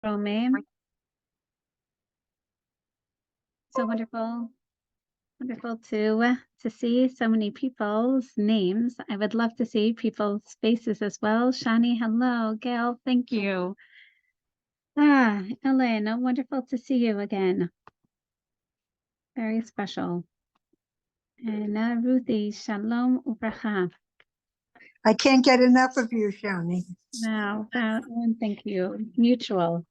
Rome. So wonderful to see so many people's names. I would love to see people's faces as well. Shani, hello. Gail, thank you. Elena, wonderful to see you again. Very special. And Ruthie, shalom ubracha. I can't get enough of you, Shani. Wow, thank you. Mutual.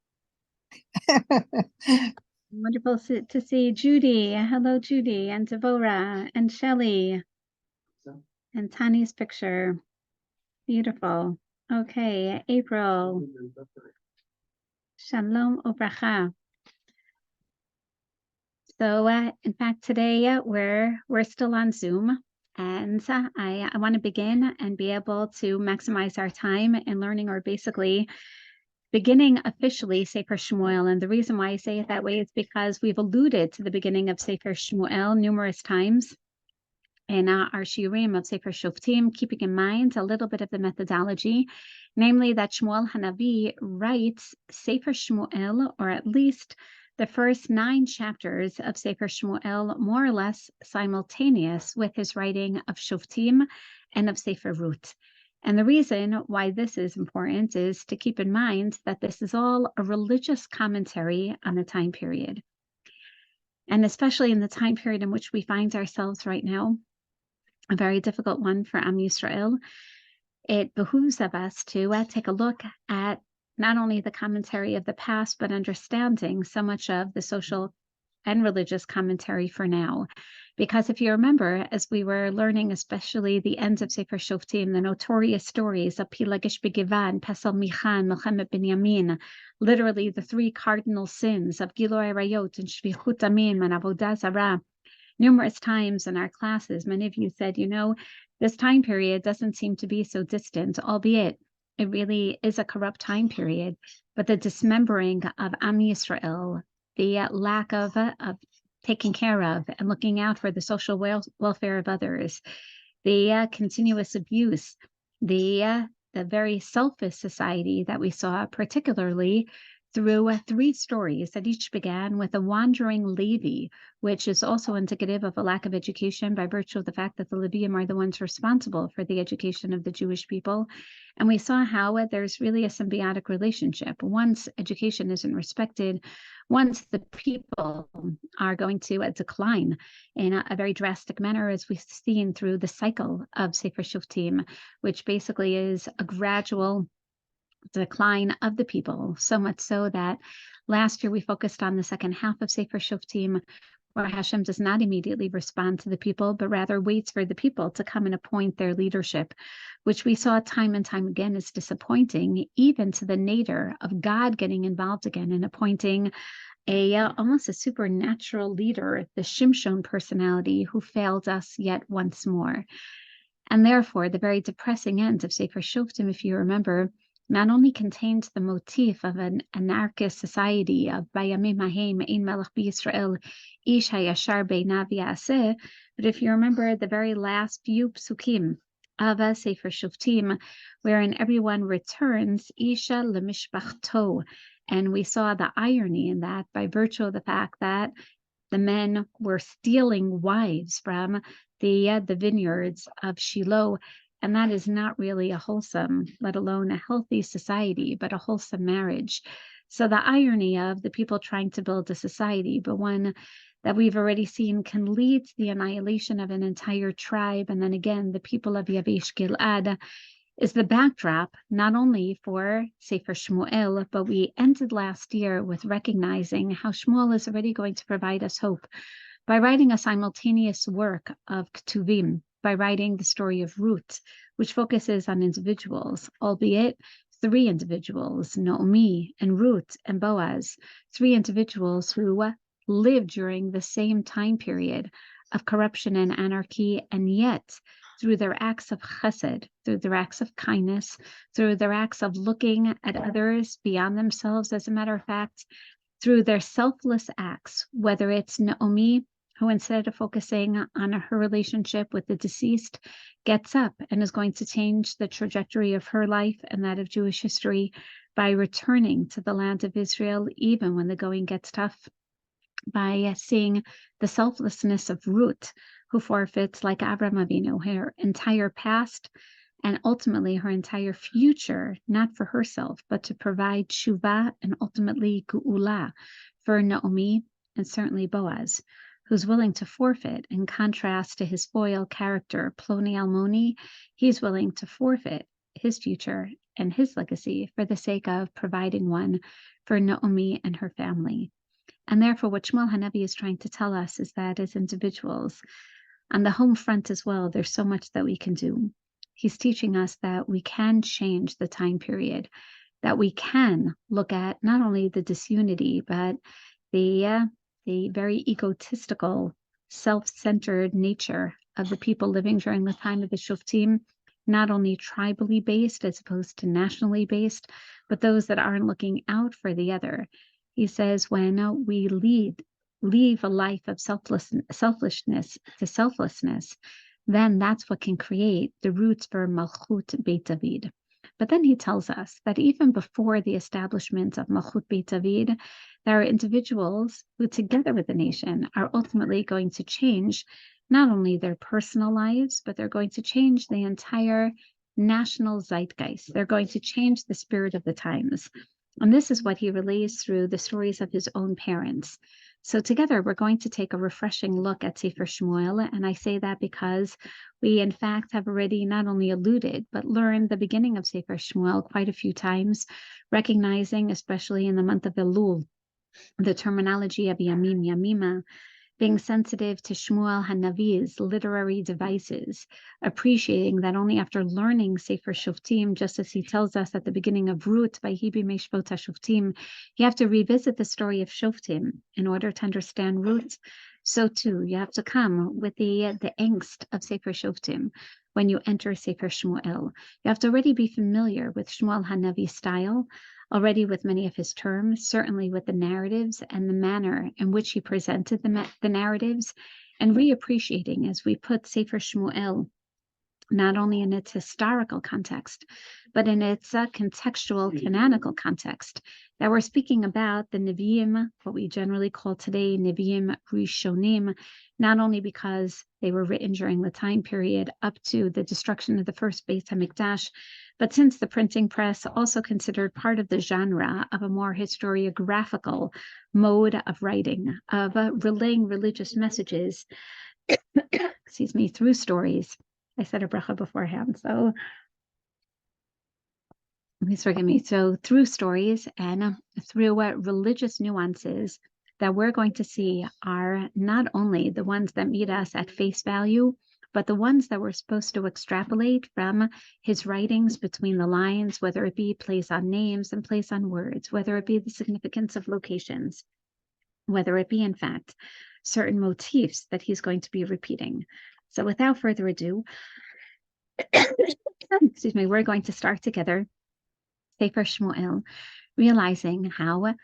Wonderful to see Judy. Hello, Judy, and Devorah, and Shelley, and Tani's picture. Beautiful. Okay, April. Shalom ubracha. So, in fact, today we're still on Zoom, and I want to begin and be able to maximize our time in learning, or basically beginning officially Sefer Shmuel. And the reason why I say it that way is because we've alluded to the beginning of Sefer Shmuel numerous times in our shiurim of Sefer Shoftim, keeping in mind a little bit of the methodology, namely that Shmuel Hanavi writes Sefer Shmuel, or at least the first 9 chapters of Sefer Shmuel, more or less simultaneous with his writing of Shoftim and of Sefer Ruth. And the reason why this is important is to keep in mind that this is all a religious commentary on the time period. And especially in the time period in which we find ourselves right now, a very difficult one for Am Yisrael, it behooves of us to take a look at not only the commentary of the past, but understanding so much of the social and religious commentary for now. Because if you remember, as we were learning, especially the end of Sefer Shoftim, the notorious stories of Pilagish Begivan, Pesel Michan, Melchemet Binyamin, literally the 3 cardinal sins of Giloi Arayot and Shvichut Damim and Avodah Zarah. Numerous times in our classes, many of you said, this time period doesn't seem to be so distant, albeit it really is a corrupt time period. But the dismembering of Am Yisrael, the lack of taking care of and looking out for the social welfare of others, the continuous abuse, the very selfish society that we saw, particularly through 3 stories that each began with a wandering Levi, which is also indicative of a lack of education by virtue of the fact that the Levium are the ones responsible for the education of the Jewish people. And we saw how there's really a symbiotic relationship. Once education isn't respected, once the people are going to decline in a very drastic manner, as we've seen through the cycle of Sefer Shoftim, which basically is a gradual decline of the people, so much so that last year we focused on the second half of Sefer Shoftim, where Hashem does not immediately respond to the people, but rather waits for the people to come and appoint their leadership, which we saw time and time again is disappointing, even to the nadir of God getting involved again and appointing almost a supernatural leader, the Shimshon personality, who failed us yet once more. And therefore, the very depressing end of Sefer Shoftim, if you remember, not only contains the motif of an anarchist society of Bayamim Hahem Ein Melech B'Yisrael Ish Hayashar Beinav Ya'aseh, but if you remember the very last few psukim of Sefer Shoftim, wherein everyone returns Isha Lemishpachto, and we saw the irony in that by virtue of the fact that the men were stealing wives from the vineyards of Shiloh. And that is not really a wholesome, let alone a healthy society, but a wholesome marriage. So the irony of the people trying to build a society, but one that we've already seen can lead to the annihilation of an entire tribe. And then again, the people of Yavesh Gilad is the backdrop, not only for Sefer Shmuel, but we ended last year with recognizing how Shmuel is already going to provide us hope by writing a simultaneous work of Ketuvim, by writing the story of Ruth, which focuses on individuals, albeit 3 individuals, Naomi and Ruth and Boaz, 3 individuals who lived during the same time period of corruption and anarchy, and yet through their acts of chesed, through their acts of kindness, through their acts of looking at others beyond themselves, as a matter of fact, through their selfless acts, whether it's Naomi, who instead of focusing on her relationship with the deceased, gets up and is going to change the trajectory of her life and that of Jewish history by returning to the land of Israel, even when the going gets tough, by seeing the selflessness of Ruth, who forfeits, like Abraham Avinu, her entire past and ultimately her entire future, not for herself, but to provide tshuva and ultimately geula for Naomi and certainly Boaz, who's willing to forfeit. In contrast to his foil character, Ploni Almoni, he's willing to forfeit his future and his legacy for the sake of providing one for Naomi and her family. And therefore, what Shmuel Hanavi is trying to tell us is that as individuals, on the home front as well, there's so much that we can do. He's teaching us that we can change the time period, that we can look at not only the disunity, but the very egotistical, self-centered nature of the people living during the time of the Shoftim, not only tribally based as opposed to nationally based, but those that aren't looking out for the other. He says when we leave a life of selfishness to selflessness, then that's what can create the roots for Malchut Beit David. But then he tells us that even before the establishment of Malchut Beit David, there are individuals who, together with the nation, are ultimately going to change not only their personal lives, but they're going to change the entire national zeitgeist. They're going to change the spirit of the times. And this is what he relays through the stories of his own parents. So together, we're going to take a refreshing look at Sefer Shmuel. And I say that because we, in fact, have already not only alluded, but learned the beginning of Sefer Shmuel quite a few times, recognizing, especially in the month of Elul, the terminology of Yamim, Yamima, being sensitive to Shmuel Hanavi's literary devices, appreciating that only after learning Sefer Shoftim, just as he tells us at the beginning of Ruth, by Hibi Meshvot Shoftim, you have to revisit the story of Shoftim in order to understand Ruth. So too, you have to come with the angst of Sefer Shoftim when you enter Sefer Shmuel. You have to already be familiar with Shmuel Hanavi's style, already with many of his terms, certainly with the narratives and the manner in which he presented the narratives, and reappreciating as we put Sefer Shmuel not only in its historical context, but in its contextual, canonical context, that we're speaking about the Nevi'im, what we generally call today Nevi'im Rishonim, not only because they were written during the time period up to the destruction of the first Beit HaMikdash, but since the printing press also considered part of the genre of a more historiographical mode of writing, of relaying religious messages, excuse me, through stories. I said a bracha beforehand, so please forgive me. So through stories and through religious nuances that we're going to see are not only the ones that meet us at face value, but the ones that we're supposed to extrapolate from his writings between the lines, whether it be plays on names and plays on words, whether it be the significance of locations, whether it be, in fact, certain motifs that he's going to be repeating. So without further ado, excuse me, we're going to start together Sefer Shmuel, realizing how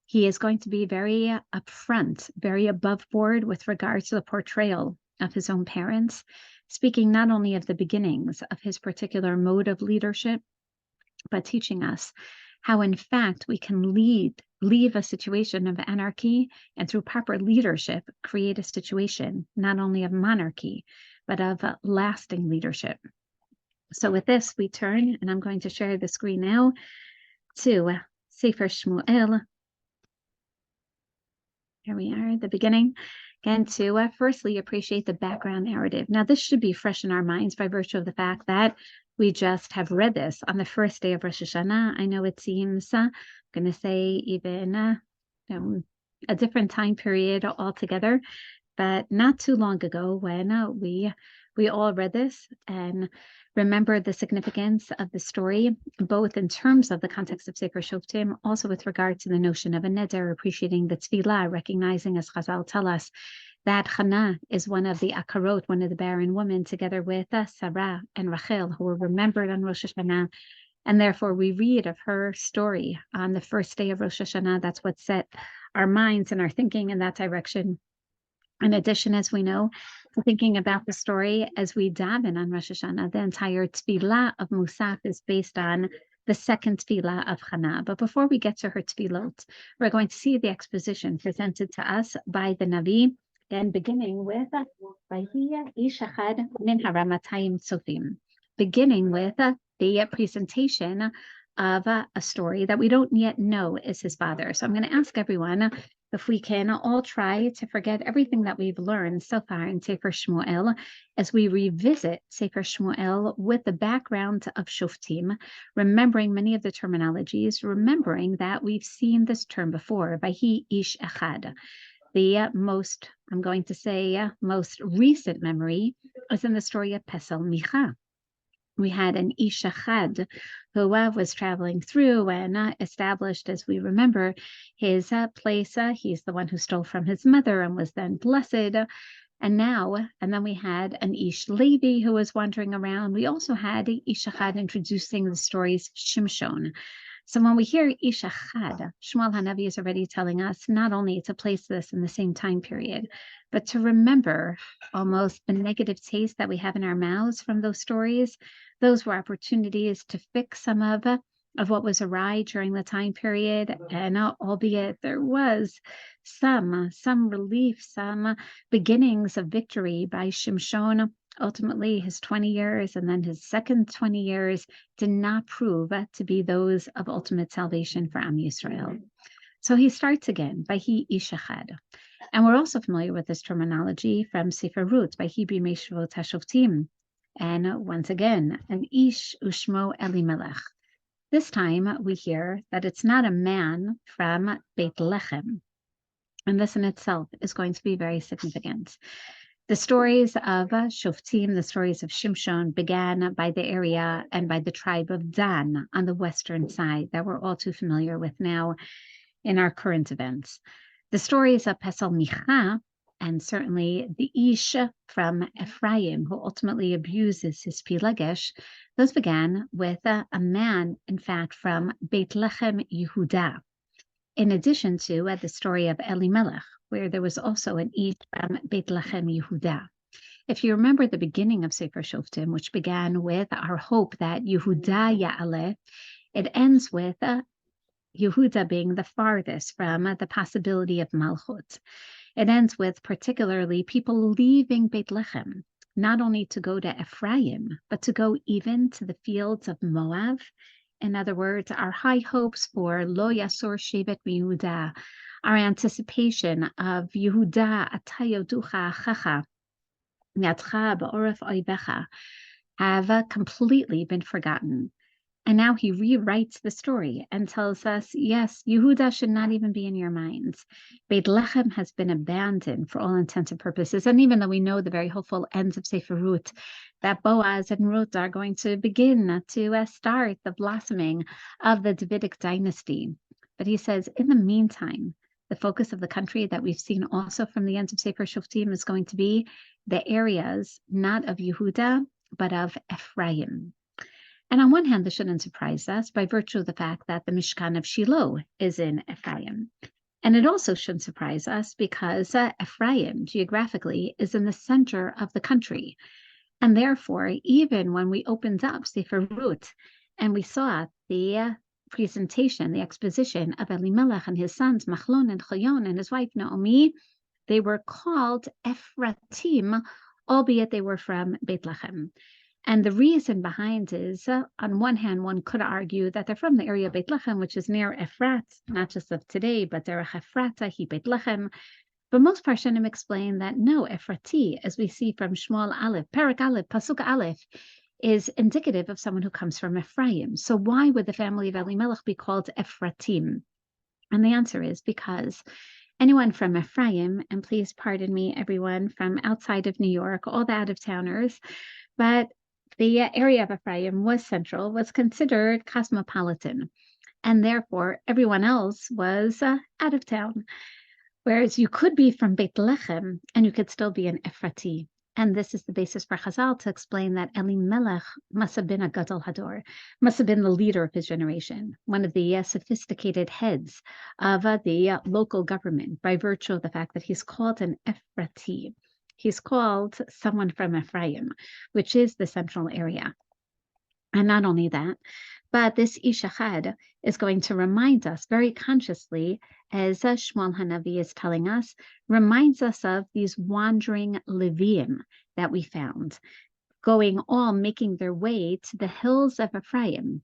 he is going to be very upfront, very above board with regards to the portrayal of his own parents, speaking not only of the beginnings of his particular mode of leadership, but teaching us how, in fact, we can leave a situation of anarchy and through proper leadership, create a situation not only of monarchy, but of lasting leadership. So with this, we turn, and I'm going to share the screen now, to Sefer Shmuel. Here we are at the beginning. Again, to firstly appreciate the background narrative. Now, this should be fresh in our minds by virtue of the fact that we just have read this on the first day of Rosh Hashanah. I know it seems, I'm going to say, even a different time period altogether, but not too long ago when we all read this and remember the significance of the story, both in terms of the context of Sefer Shoftim, also with regard to the notion of a neder, appreciating the tefillah, recognizing, as Chazal tell us, that Hannah is one of the akarot, one of the barren women, together with Sarah and Rachel, who were remembered on Rosh Hashanah. And therefore, we read of her story on the first day of Rosh Hashanah. That's what set our minds and our thinking in that direction. In addition, as we know, thinking about the story as we daven on Rosh Hashanah, the entire tefillah of Musaf is based on the second tefillah of Hannah. But before we get to her tefillot, we're going to see the exposition presented to us by the Navi, and beginning with Vayhi Ish Echad Min Haramatayim Sofim, beginning with the presentation of a story that we don't yet know is his father. So I'm going to ask everyone if we can all try to forget everything that we've learned so far in Sefer Shmuel as we revisit Sefer Shmuel with the background of Shoftim, remembering many of the terminologies, remembering that we've seen this term before, Vayhi Ish Echad. The most, I'm going to say, most recent memory is in the story of Pesel Micha. We had an Ish Echad who was traveling through and established, as we remember, his place. He's the one who stole from his mother and was then blessed. And then we had an Ish Levi who was wandering around. We also had Ish Echad introducing the stories of Shimshon. So when we hear Ish Echad, Shmuel Hanavi is already telling us not only to place this in the same time period, but to remember almost the negative taste that we have in our mouths from those stories. Those were opportunities to fix some of what was awry during the time period, and albeit there was some relief, some beginnings of victory by Shimshon. Ultimately, his 20 years and then his second 20 years did not prove to be those of ultimate salvation for Am Yisrael. So he starts again by Vayhi Ish Echad. And we're also familiar with this terminology from Sefer Ruth, by Bimei Shvot HaShoftim. And once again, an Ish Ushmo Elimelech. This time we hear that it's not a man from Beit Lechem. And this in itself is going to be very significant. The stories of Shoftim, the stories of Shimshon, began by the area and by the tribe of Dan on the western side that we're all too familiar with now in our current events. The stories of Pesel Micha, and certainly the Ish from Ephraim, who ultimately abuses his Pilegesh, those began with a man, in fact, from Beit Lechem, Yehuda. In addition to the story of Elimelech, where there was also an Ish from Beit Lechem Yehuda. If you remember the beginning of Sefer Shoftim, which began with our hope that Yehuda Ya'aleh, it ends with Yehuda being the farthest from the possibility of Malchut. It ends with particularly people leaving Beit Lechem, not only to go to Ephraim, but to go even to the fields of Moab. In other words, our high hopes for Lo Yasor Shevet Yehuda, our anticipation of Yehuda Atayoducha Chacha, Yatcha Ba'oref Oibecha, have completely been forgotten. And now he rewrites the story and tells us, yes, Yehuda should not even be in your minds. Beit Lechem has been abandoned for all intents and purposes. And even though we know the very hopeful ends of Sefer Ruth, that Boaz and Ruth are going to begin to start the blossoming of the Davidic dynasty. But he says, in the meantime, the focus of the country that we've seen also from the end of Sefer Shoftim is going to be the areas not of Yehuda, but of Ephraim. And on one hand, this shouldn't surprise us by virtue of the fact that the Mishkan of Shiloh is in Ephraim. And it also shouldn't surprise us because Ephraim, geographically, is in the center of the country. And therefore, even when we opened up Sefer Ruth and we saw the presentation, the exposition of Elimelech and his sons, Machlon and Chayon, and his wife, Naomi, they were called Ephratim, albeit they were from Beit Lechem. And the reason behind is, on one hand, one could argue that they're from the area of Beit Lechem, which is near Efrat, not just of today, but Derech Ephrata, he Beit Lechem. But most Parshanim explain that no, Ephrati, as we see from Shmuel Aleph, Perek Aleph, Pasuk Aleph, is indicative of someone who comes from Ephraim. So why would the family of Elimelech be called Ephratim? And the answer is because anyone from Ephraim, and please pardon me, everyone from outside of New York, all the out-of-towners, but the area of Ephraim was central, was considered cosmopolitan, and therefore everyone else was out of town. Whereas you could be from Beit Lechem and you could still be an Ephrati. And this is the basis for Chazal to explain that Elimelech must have been a Gadol Hador, must have been the leader of his generation, one of the sophisticated heads of the local government by virtue of the fact that he's called an Ephrati. He's called someone from Ephraim, which is the central area. And not only that, but this Ish Echad is going to remind us very consciously, as Shmuel Hanavi is telling us, reminds us of these wandering Leviim that we found, making their way to the hills of Ephraim,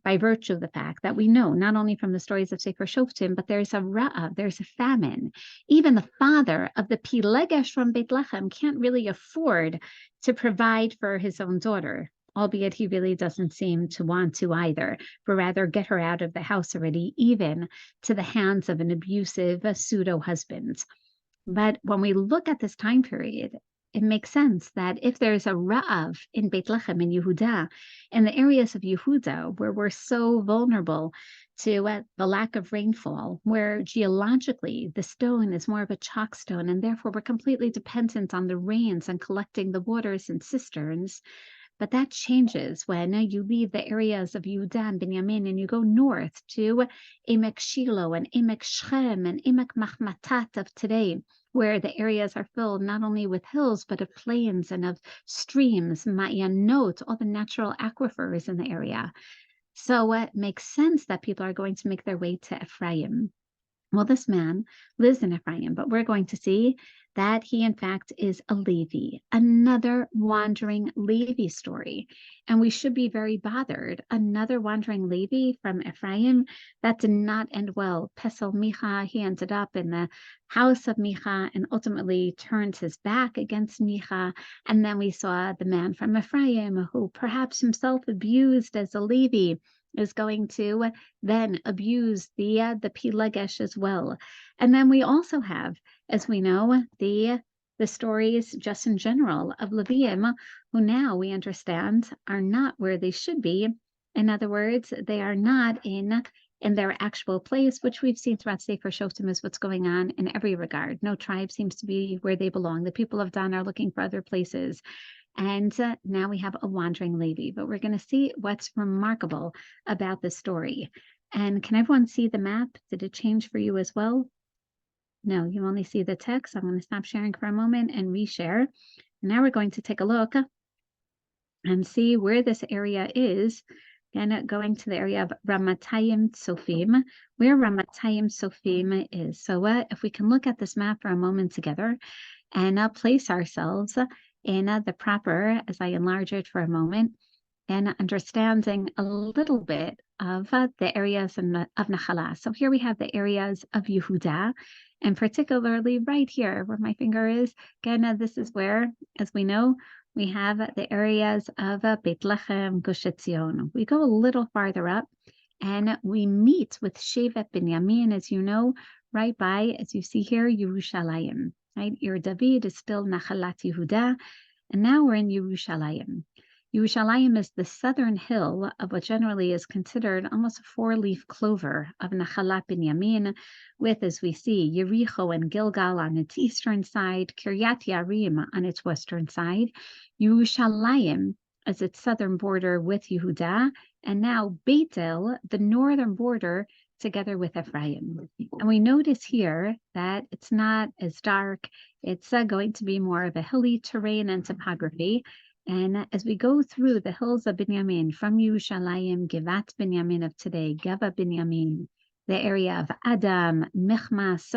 by virtue of the fact that we know, not only from the stories of Sefer Shoftim, but there's a ra'av, there's a famine. Even the father of the Pilegesh from Beit Lechem can't really afford to provide for his own daughter, albeit he really doesn't seem to want to either, but rather get her out of the house already, even to the hands of an abusive pseudo-husband. But when we look at this time period, it makes sense that if there's a Ra'av in Beit Lechem in Yehuda, in the areas of Yehuda where we're so vulnerable to the lack of rainfall, where geologically the stone is more of a chalk stone, and therefore we're completely dependent on the rains and collecting the waters in cisterns. But that changes when you leave the areas of Yehuda and Binyamin and you go north to Emek Shiloh and Emek Shechem and Emek Machmatat of today, where the areas are filled not only with hills, but of plains and of streams, ma'yanot, all the natural aquifers in the area. So it makes sense that people are going to make their way to Ephraim. Well, this man lives in Ephraim, but we're going to see that he, in fact, is a Levi, another wandering Levi story. And we should be very bothered. Another wandering Levi from Ephraim, that did not end well. Pesel Micha, he ended up in the house of Micha and ultimately turned his back against Micha. And then we saw the man from Ephraim, who perhaps himself abused as a Levi, is going to then abuse the Pilegesh as well. And then we also have, as we know, the stories just in general of Leviim, who now we understand are not where they should be. In other words, they are not in their actual place, which we've seen throughout Sefer Shoftim is what's going on in every regard. No tribe seems to be where they belong. The people of Dan are looking for other places. And now we have a wandering Levi, but we're going to see what's remarkable about this story. And can everyone see the map? Did it change for you as well? No, you only see the text. I'm going to stop sharing for a moment and reshare. And now we're going to take a look and see where this area is. And going to the area of Ramatayim Sofim, where Ramatayim Sofim is. So if we can look at this map for a moment together and place ourselves in the proper, as I enlarge it for a moment, and understanding a little bit of the areas of Nachala. So here we have the areas of Yehuda, and particularly right here where my finger is. Again, this is where, as we know, we have the areas of Beit Lechem, Gush Etzion. We go a little farther up, and we meet with Shevet Binyamin, as you know, right by, as you see here, Yerushalayim. Right, Ir David is still Nachalat Yehuda, and now we're in Yerushalayim. Yerushalayim is the southern hill of what generally is considered almost a four-leaf clover of Nachalat Binyamin, with, as we see, Yericho and Gilgal on its eastern side, Kiryat Yarim on its western side, Yerushalayim as its southern border with Yehuda, and now Beit El, the northern border, together with Ephraim. And we notice here that it's not as dark. It's going to be more of a hilly terrain and topography. And as we go through the hills of Binyamin, from Yerushalayim, Givat Binyamin of today, Gava Binyamin, the area of Adam, Michmas,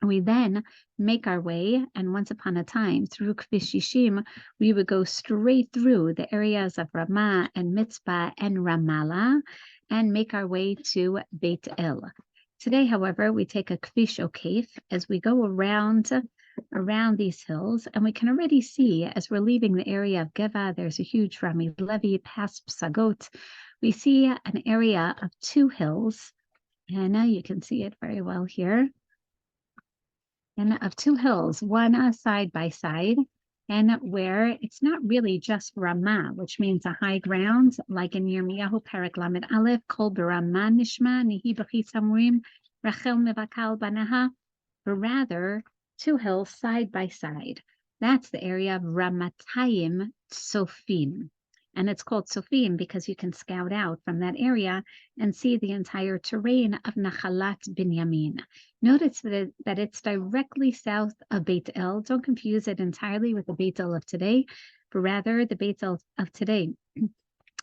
we then make our way, and once upon a time, through Kvish Shishim, we would go straight through the areas of Ramah and Mitzpah and Ramallah, and make our way to Beit El. Today, however, we take a Kvish Okef as we go around these hills, and we can already see as we're leaving the area of Geva, there's a huge Rami Levi past Psagot. We see an area of two hills, and now you can see it very well here. And of two hills, one side by side, and where it's not really just Ramah, which means a high ground, like in Yirmiyahu Perek Lamed Aleph, Kol B'Ramah Nishma Nihi B'Chi Samrim Rachel Mevakal Banaha, but rather two hills side by side. That's the area of Ramatayim Tsofim. And it's called Tsofim because you can scout out from that area and see the entire terrain of Nachalat Binyamin. Notice that it's directly south of Beit El. Don't confuse it entirely with the Beit El of today, but rather the Beit El of today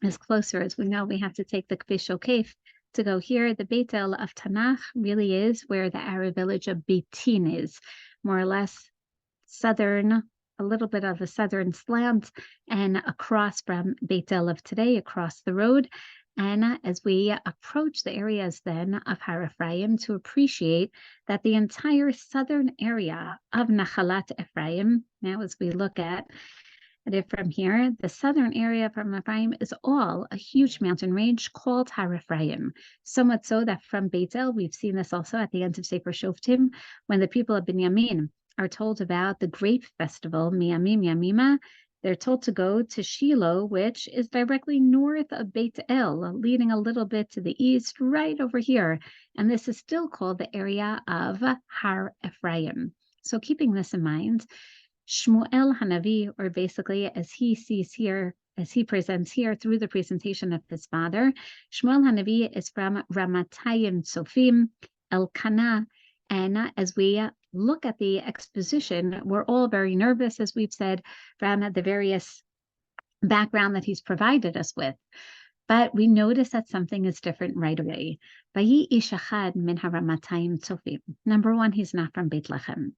is closer. As we know, we have to take the Kvish Okef to go here. The Beit El of Tanakh really is where the Arab village of Beitin is, more or less southern, a little bit of a southern slant, and across from Beit El of today, across the road. And as we approach the areas then of Har Ephraim, to appreciate that the entire southern area of Nachalat Ephraim, now as we look at it from here, the southern area from Ephraim is all a huge mountain range called Har Ephraim. So much so that from Beit El, we've seen this also at the end of Sefer Shoftim, when the people of Binyamin are told about the grape festival, Miyamim Yamima, they're told to go to Shiloh, which is directly north of Beit El, leading a little bit to the east, right over here. And this is still called the area of Har Ephraim. So keeping this in mind, Shmuel Hanavi, or basically as he sees here, as he presents here through the presentation of his father, Shmuel Hanavi is from Ramatayim Tsofim, Elkanah, and as we look at the exposition, we're all very nervous, as we've said, from the various background that he's provided us with. But we notice that something is different right away. Vayi ish echad min haramatayim tzofim. Number one, he's not from Beit Lechem.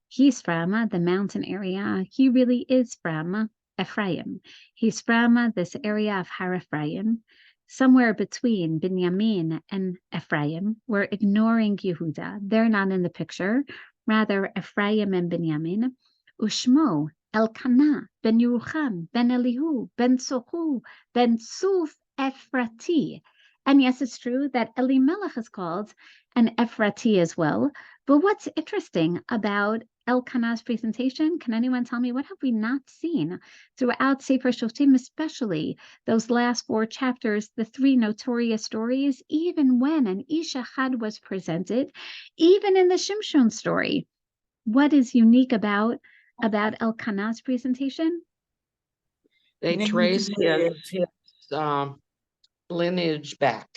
He's from the mountain area. He really is from Ephraim. He's from this area of Har Ephraim, somewhere between Binyamin and Ephraim. We're ignoring Yehuda. They're not in the picture. Rather, Ephraim and Binyamin. Ushmo, Elkanah, ben Yerucham, ben Elihu, ben Sohu, ben Suf Ephrati. And yes, it's true that Elimelech is called an Ephrati as well. But what's interesting about Elkanah's presentation, can anyone tell me what have we not seen throughout Sefer Shoftim, especially those last 4 chapters, the 3 notorious stories, even when an Ish Echad was presented, even in the Shimshon story? What is unique about Elkanah's presentation? They trace his lineage back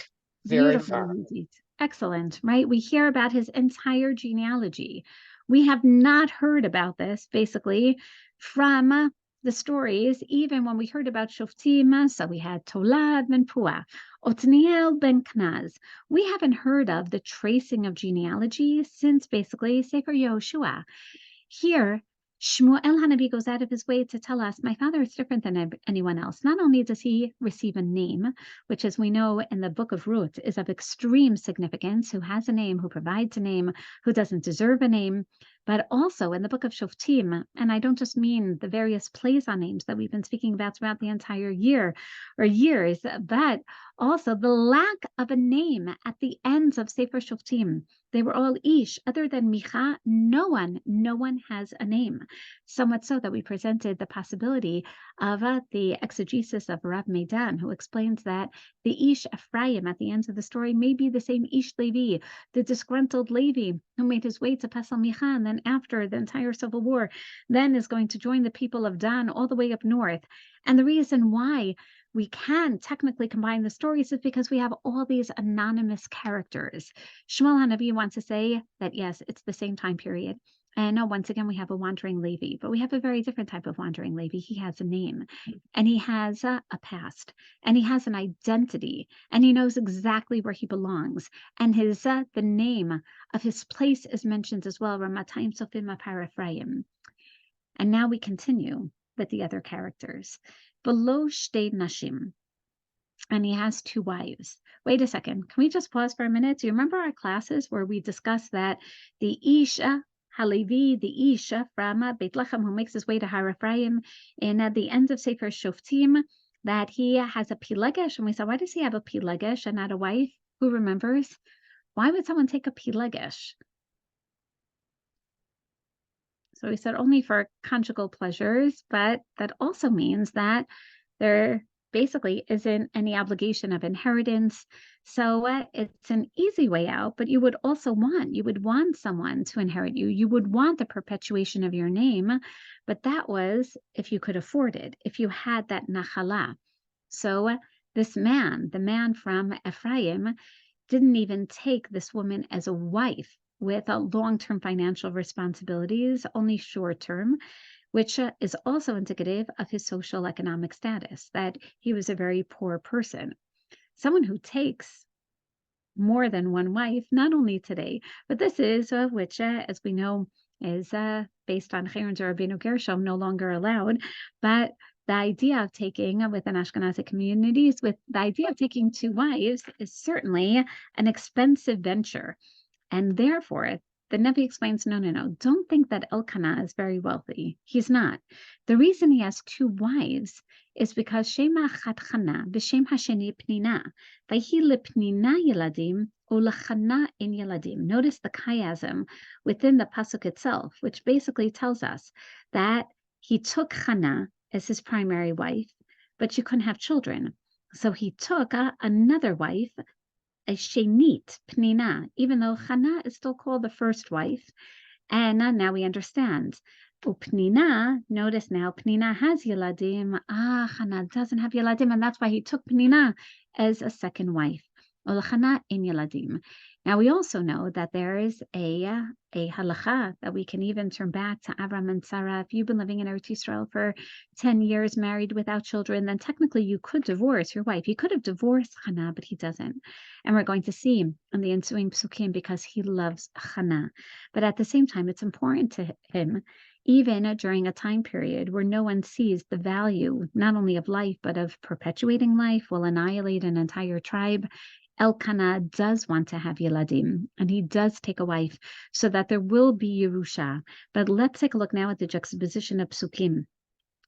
very Beautiful far. indeed. Excellent, right? We hear about his entire genealogy. We have not heard about this, basically, from the stories, even when we heard about Shoftim. So we had Tolad ben Puah, Otniel ben Knaz. We haven't heard of the tracing of genealogy since basically Sefer Yehoshua. Here, Shmuel Hanavi goes out of his way to tell us, my father is different than anyone else. Not only does he receive a name, which as we know in the book of Ruth is of extreme significance, who has a name, who provides a name, who doesn't deserve a name, but also in the book of Shoftim, and I don't just mean the various plays on names that we've been speaking about throughout the entire year or years, but also the lack of a name at the ends of Sefer Shoftim. They were all Ish. Other than Micha, no one has a name. So much so that we presented the possibility of the exegesis of Rav Meidan, who explains that the Ish Ephraim at the end of the story may be the same Ish Levi, the disgruntled Levi who made his way to Pesel Micha, and then after the entire civil war, then is going to join the people of Dan all the way up north. And the reason why we can technically combine the stories is because we have all these anonymous characters. Shmuel Hanavi wants to say that, yes, it's the same time period. And once again, we have a wandering Levi, but we have a very different type of wandering Levi. He has a name, and he has a past, and he has an identity, and he knows exactly where he belongs. And his the name of his place is mentioned as well, Ramatayim Tsofim Har Ephraim. And now we continue with the other characters. Below Shtei Nashim, and he has 2 wives. Wait a second, can we just pause for a minute? Do you remember our classes where we discussed that the Isha Halevi, the Isha from Beit Lechem, who makes his way to Har Ephraim in the end of Sefer Shoftim, that he has a pilegesh, and we said, why does he have a pilegesh and not a wife? Who remembers? Why would someone take a pilegesh? So we said only for conjugal pleasures, but that also means that they're basically isn't any obligation of inheritance. So it's an easy way out, but you would want someone to inherit you. You would want the perpetuation of your name, but that was if you could afford it, if you had that nachala. So this man, the man from Ephraim, didn't even take this woman as a wife with long-term financial responsibilities, only short-term, which is also indicative of his social economic status, that he was a very poor person. Someone who takes more than one wife, not only today, but this is which, as we know, is based on Cherem Rabbeinu Gershom, no longer allowed. But the idea of taking within Ashkenazi communities, with the idea of taking two wives, is certainly an expensive venture. And therefore, the Nevi explains, no, don't think that Elkanah is very wealthy. He's not. The reason he has two wives is because Shema Achat Chana v'Shem Hasheni Pnina, v'hi lepnina yeladim u'lechana in yeladim. Notice the chiasm within the pasuk itself, which basically tells us that he took Chana as his primary wife, but she couldn't have children. So he took another wife, a Shenit, Pnina, even though Chana is still called the first wife. And now we understand. Pnina, notice now, Pnina has Yeladim. Chana doesn't have Yeladim, and that's why he took Pnina as a second wife. Chana in Yeladim. Now we also know that there is a halacha that we can even turn back to Avram and Sarah. If you've been living in Eretz Yisrael for 10 years, married without children, then technically you could divorce your wife. He could have divorced Chana, but he doesn't. And we're going to see in the ensuing psukim because he loves Chana. But at the same time, it's important to him, even during a time period where no one sees the value, not only of life, but of perpetuating life will annihilate an entire tribe. Elkanah does want to have Yeladim, and he does take a wife so that there will be Yerusha. But let's take a look now at the juxtaposition of psukim.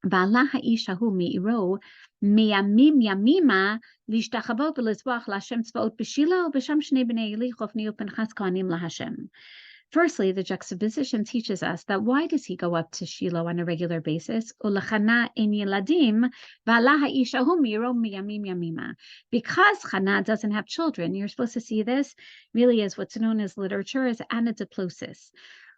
ועלה האיש ההוא מעירו מימים ימימה להשתחוות ולזבוח להשם צבאות בשילה ובשם שני בני אלי חופני ופנחס כהנים להשם. Firstly, the juxtaposition teaches us that why does he go up to Shiloh on a regular basis? Ulachana in Yeladim, v'ala ha'ish hahu miro miyamim yamima. Because Chana doesn't have children, you're supposed to see this really as what's known as literature as anadiplosis.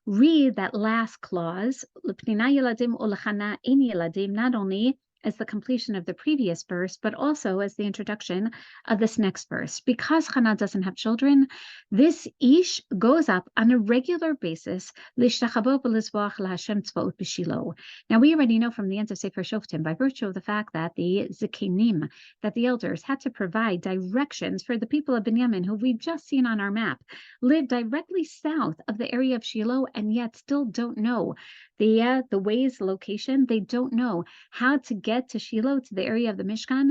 Read that last clause, L'pnina Yeladim ulachana in Yeladim, not only as the completion of the previous verse, but also as the introduction of this next verse. Because Chana doesn't have children, this ish goes up on a regular basis. Now, we already know from the end of Sefer Shoftim, by virtue of the fact that the Zikenim, that the elders had to provide directions for the people of Binyamin, who we've just seen on our map, live directly south of the area of Shiloh, and yet still don't know the ways, location. They don't know how to get to Shiloh, to the area of the Mishkan,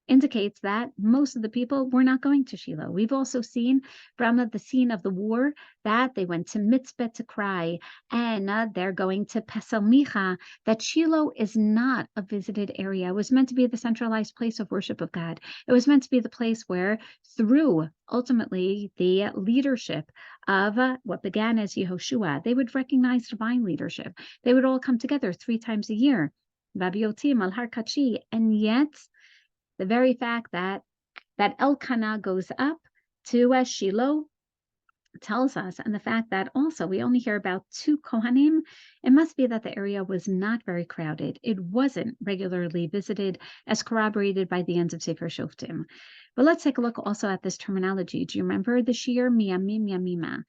indicates that most of the people were not going to Shiloh. We've also seen from the scene of the war that they went to Mitzpeh to cry, and they're going to Pesel Micha, that Shiloh is not a visited area. It was meant to be the centralized place of worship of God. It was meant to be the place where, through ultimately the leadership of what began as Yehoshua, they would recognize divine leadership. They would all come together 3 times a year, Vabiotim al Har Kachi, and yet the very fact that Elkanah goes up to Shiloh tells us, and the fact that also we only hear about 2 Kohanim, it must be that the area was not very crowded. It wasn't regularly visited, as corroborated by the end of Sefer Shoftim. But let's take a look also at this terminology. Do you remember the Shir Miyamim Yamima?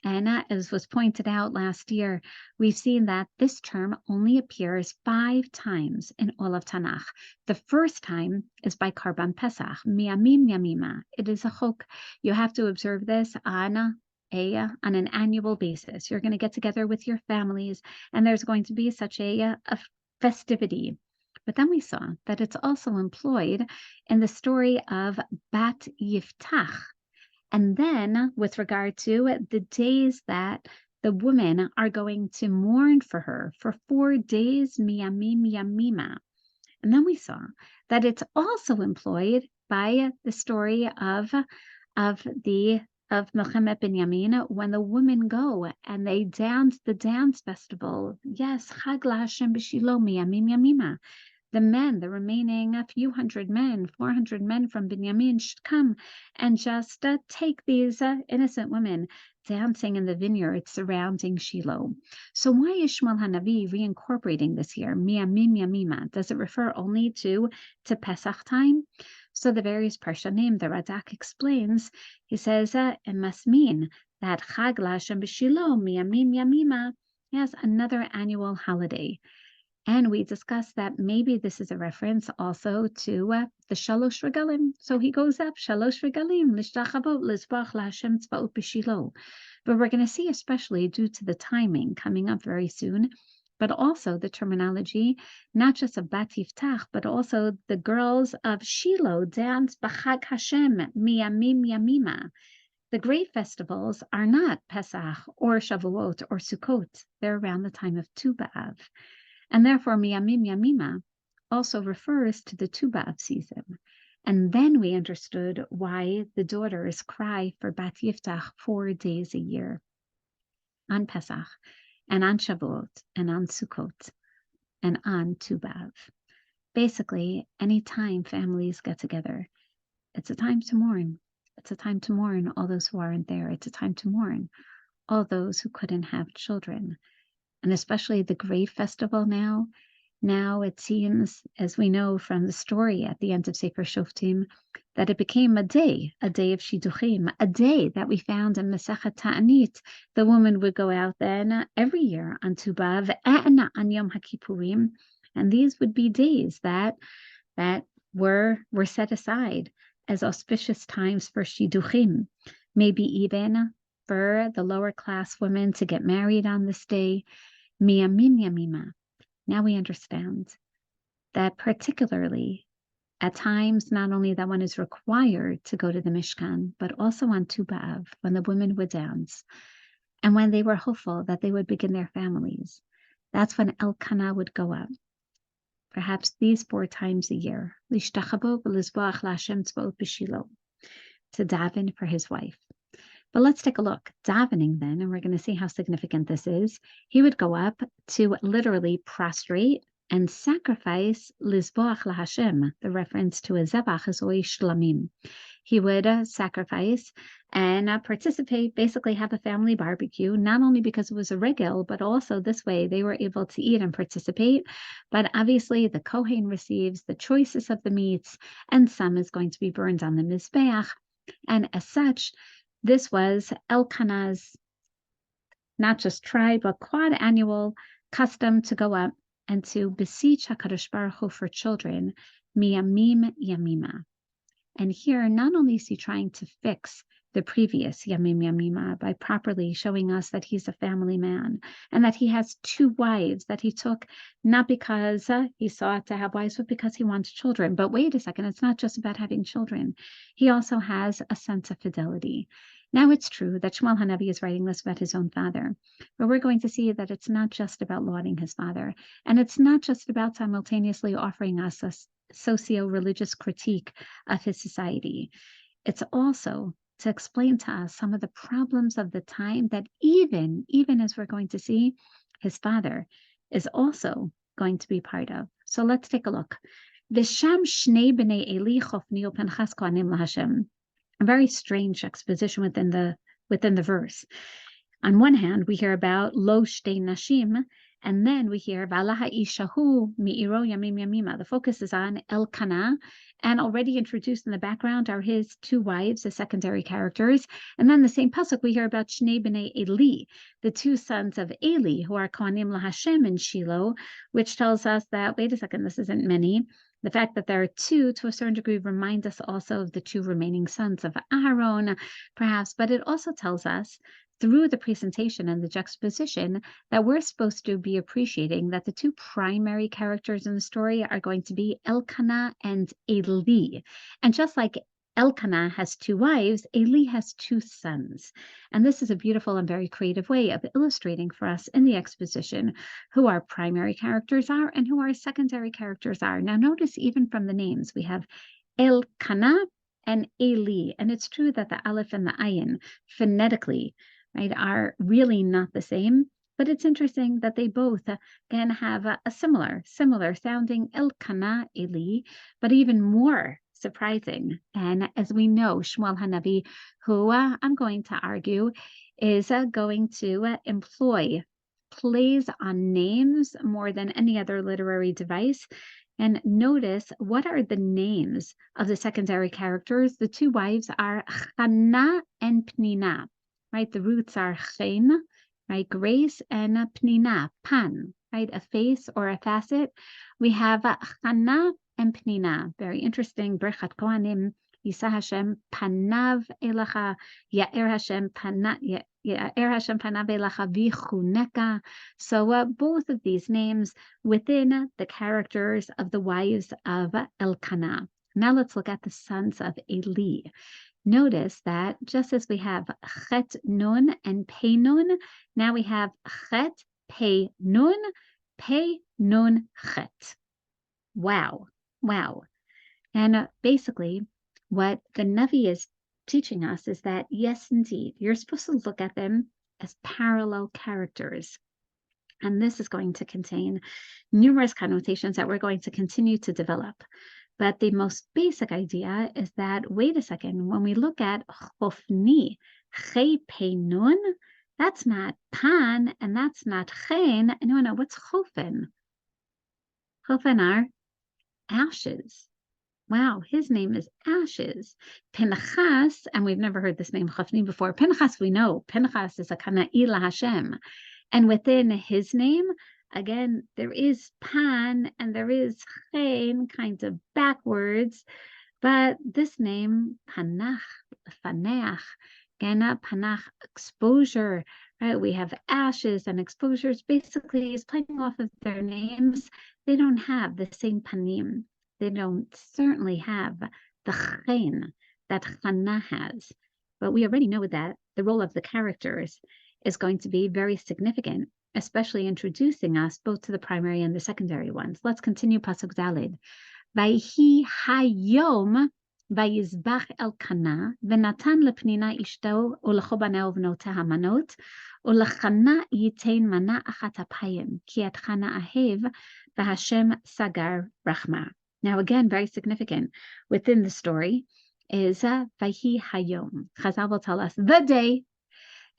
And as was pointed out last year, we've seen that this term only appears 5 times in all of Tanakh. The first time is by Karban Pesach, Miyamim Yamima. It is a chok. You have to observe this on an annual basis. You're going to get together with your families, and there's going to be such a festivity. But then we saw that it's also employed in the story of Bat Yiftach. And then with regard to the days that the women are going to mourn for her for 4 days, miyamim yamima. And then we saw that it's also employed by the story of Melchemet Binyamin, when the women go and they dance the dance festival. Yes, Chag LaHashem b'Shilo miyamim yamima. the men, the remaining a few hundred men, 400 men from Binyamin should come and just take these innocent women dancing in the vineyard surrounding Shiloh. So why is Shmuel Hanavi reincorporating this here? Miyamim Yamima. Does it refer only to Pesach time? So the various Parshanim, the Radak explains, he says it must mean that Chag LaHashem b'Shiloh Miyamim Yamima, yes, another annual holiday. And we discussed that maybe this is a reference also to the Shalosh Regalim. So he goes up, Shalosh Regalim, Lishtachabot, Lizbach, LaHashem Tzbaot b'Shiloh. But we're going to see, especially due to the timing coming up very soon, but also the terminology, not just of Bat Yiftach, but also the girls of Shiloh dance B'Chag Hashem, Miyamim Yamima. The great festivals are not Pesach or Shavuot or Sukkot. They're around the time of Tu B'Av. And therefore, Miyamim Yamima also refers to the Tu B'Av season. And then we understood why the daughters cry for Bat Yiftach 4 days a year, on Pesach, and on Shavuot, and on Sukkot, and on Tu B'Av. Basically, any time families get together, it's a time to mourn. It's a time to mourn all those who aren't there. It's a time to mourn all those who couldn't have children. And especially the grave festival now. Now it seems, as we know from the story at the end of Sefer Shoftim, that it became a day of Shidduchim, a day that we found in Masechet Ta'anit. The woman would go out then every year on Tu B'Av and on Yom HaKippurim, and these would be days that were set aside as auspicious times for Shidduchim, maybe even for the lower class women to get married on this day. Miyamim Yamima. Now we understand that particularly at times, not only that one is required to go to the Mishkan, but also on Tu B'Av, when the women would dance, and when they were hopeful that they would begin their families. That's when Elkanah would go up, perhaps these 4 times a year, Lishtachabo v'Lizbach LaHashem Tzbaot b'Shiloh, to daven for his wife. But let's take a look. Davening then, and we're going to see how significant this is. He would go up to literally prostrate and sacrifice Lizboach LaHashem. The reference to a zebach is oy shlamim. He would sacrifice and participate, basically have a family barbecue, not only because it was a regel, but also this way they were able to eat and participate. But obviously the Kohen receives the choicest of the meats, and some is going to be burned on the Mizbeach. And as such, this was Elkanah's not just tribe, but quad-annual custom to go up and to beseech HaKadosh Baruch Hu for children, Miyamim Yamima. And here, not only is he trying to fix the previous Yamim Yamima by properly showing us that he's a family man and that he has 2 wives that he took, not because he sought to have wives, but because he wants children. But wait a second, it's not just about having children. He also has a sense of fidelity. Now, it's true that Shmuel Hanavi is writing this about his own father, but we're going to see that it's not just about lauding his father, and it's not just about simultaneously offering us a socio-religious critique of his society. It's also to explain to us some of the problems of the time that even as we're going to see, his father is also going to be part of. So let's take a look. V'sham shnei b'nei Eli Chofni u'Pinchas kohanim LaHashem. A very strange exposition within the verse. On one hand, we hear about lo shtei nashim, and then we hear v'ala ha'ishahu mi'iro yamim yamima. The focus is on Elkanah, and already introduced in the background are his 2 wives, the secondary characters. And then the same pasuk we hear about Shnei b'nei Eli, the 2 sons of Eli, who are kohanim LaHashem in Shiloh, which tells us that, wait a second, this isn't many. The fact that there are 2, to a certain degree, reminds us also of the 2 remaining sons of Aaron, perhaps, but it also tells us through the presentation and the juxtaposition that we're supposed to be appreciating that the 2 primary characters in the story are going to be Elkanah and Eli. And just like Elkanah has 2 wives, Eli has 2 sons. And this is a beautiful and very creative way of illustrating for us in the exposition who our primary characters are and who our secondary characters are. Now notice even from the names, we have Elkanah and Eli. And it's true that the Aleph and the Ayin phonetically, right, are really not the same. But it's interesting that they both can have a similar sounding Elkanah, Eli, but even more surprising. And as we know, Shmuel Hanavi, who I'm going to argue is going to employ plays on names more than any other literary device. And notice, what are the names of the secondary characters? The two wives are Chana and Pnina, right? The roots are Chen, right? Grace, and Pnina, Pan, right? A face or a facet. We have Chana and Pnina. Very interesting. Berchat Kohanim, Yisa Hashem Panav Elacha, Ya'er Hashem Panav, Ya'er Hashem Panav Elacha Vichuneka. So both of these names within the characters of the wives of Elkanah. Now let's look at the sons of Eli. Notice that just as we have Chet Nun and Pei Nun, now we have Chet Pei Nun Chet. Wow, wow. And basically, what the Navi is teaching us is that, yes, indeed, you're supposed to look at them as parallel characters. And this is going to contain numerous connotations that we're going to continue to develop. But the most basic idea is that, wait a second, when we look at Chofni, Chei Pei Nun, that's not Pan and that's not Chen. No, what's Chofen? Chofen are ashes. Wow, his name is Ashes. Pinchas, and we've never heard this name Chofni before. Pinchas, we know. Pinchas is a Kana'ila Hashem. And within his name, again, there is Pan and there is Chen, kind of backwards. But this name, Panach, Faneach, Gana, Panach, exposure, right? We have ashes and exposures. Basically, is playing off of their names. They don't have the same panim. They don't certainly have the chen that Chana has. But we already know that the role of the characters is going to be very significant, especially introducing us both to the primary and the secondary ones. Let's continue Pasuk Daled. Vayhi hayom vayizbach Elkanah v'natan lepnina ishto ulecho baneh uvnoteh hamanot ulechana yitain mana achat apayim ki et Chana ahev v'Hashem sagar rachma. Now again, very significant within the story is Vayhi hayom. Chazal will tell us the day,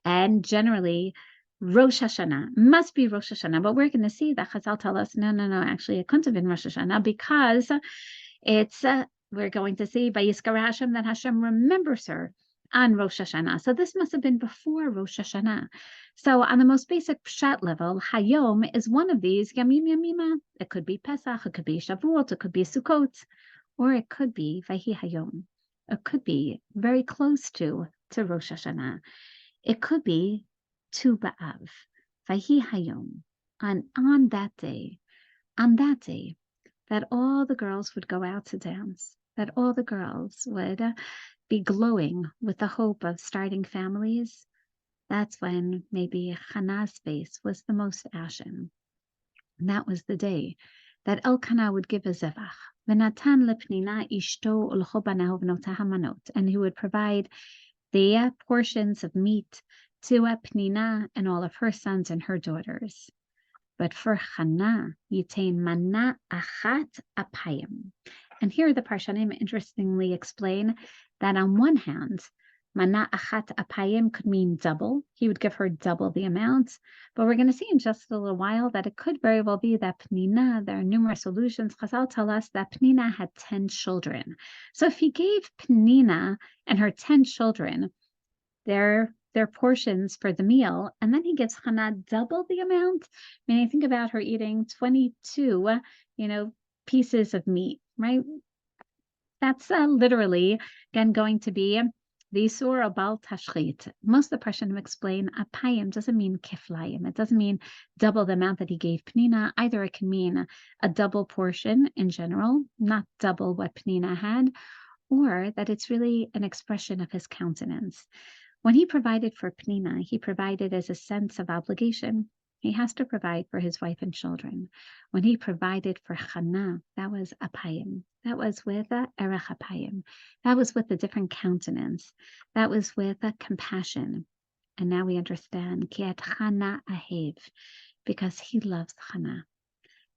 and generally Rosh Hashanah must be Rosh Hashanah, but we're going to see that Chazal tell us, no, actually it couldn't have been Rosh Hashanah because it's, we're going to see by Yizkar Hashem that Hashem remembers her on Rosh Hashanah. So this must have been before Rosh Hashanah. So on the most basic pshat level, Hayom is one of these Yamim Yamima. It could be Pesach, it could be Shavuot, it could be Sukkot, or it could be Vayhi Hayom. It could be very close to Rosh Hashanah. It could be Tu B'Av, Vayhi Hayom, on that day, that all the girls would go out to dance, that all the girls would be glowing with the hope of starting families. That's when maybe Chana's face was the most ashen. And that was the day that Elkanah would give a zevach, v'natan lepnina ishto ulecho baneh uvnoteh hamanot, and he would provide the portions of meat to Pnina and all of her sons and her daughters. But for Chana, yitain mana achat apayim. And here the Parshanim interestingly explain that on one hand, mana achat apayim could mean double. He would give her double the amount. But we're going to see in just a little while that it could very well be that Pnina, there are numerous solutions. Chazal tell us that Pnina had 10 children. So if he gave Pnina and her 10 children their portions for the meal, and then he gives Chana double the amount. I mean, I think about her eating 22, pieces of meat, right? That's literally, again, going to be the Surah Bal Tashchit. Most of the Parshanim explain apayim doesn't mean kiflayim. It doesn't mean double the amount that he gave Pnina. Either it can mean a double portion in general, not double what Pnina had, or that it's really an expression of his countenance. When he provided for Pnina, he provided as a sense of obligation. He has to provide for his wife and children. When he provided for Chana, that was apayim. That was with erech apayim. That was with a different countenance. That was with compassion. And now we understand ki et Chana ahev, because he loves Chana.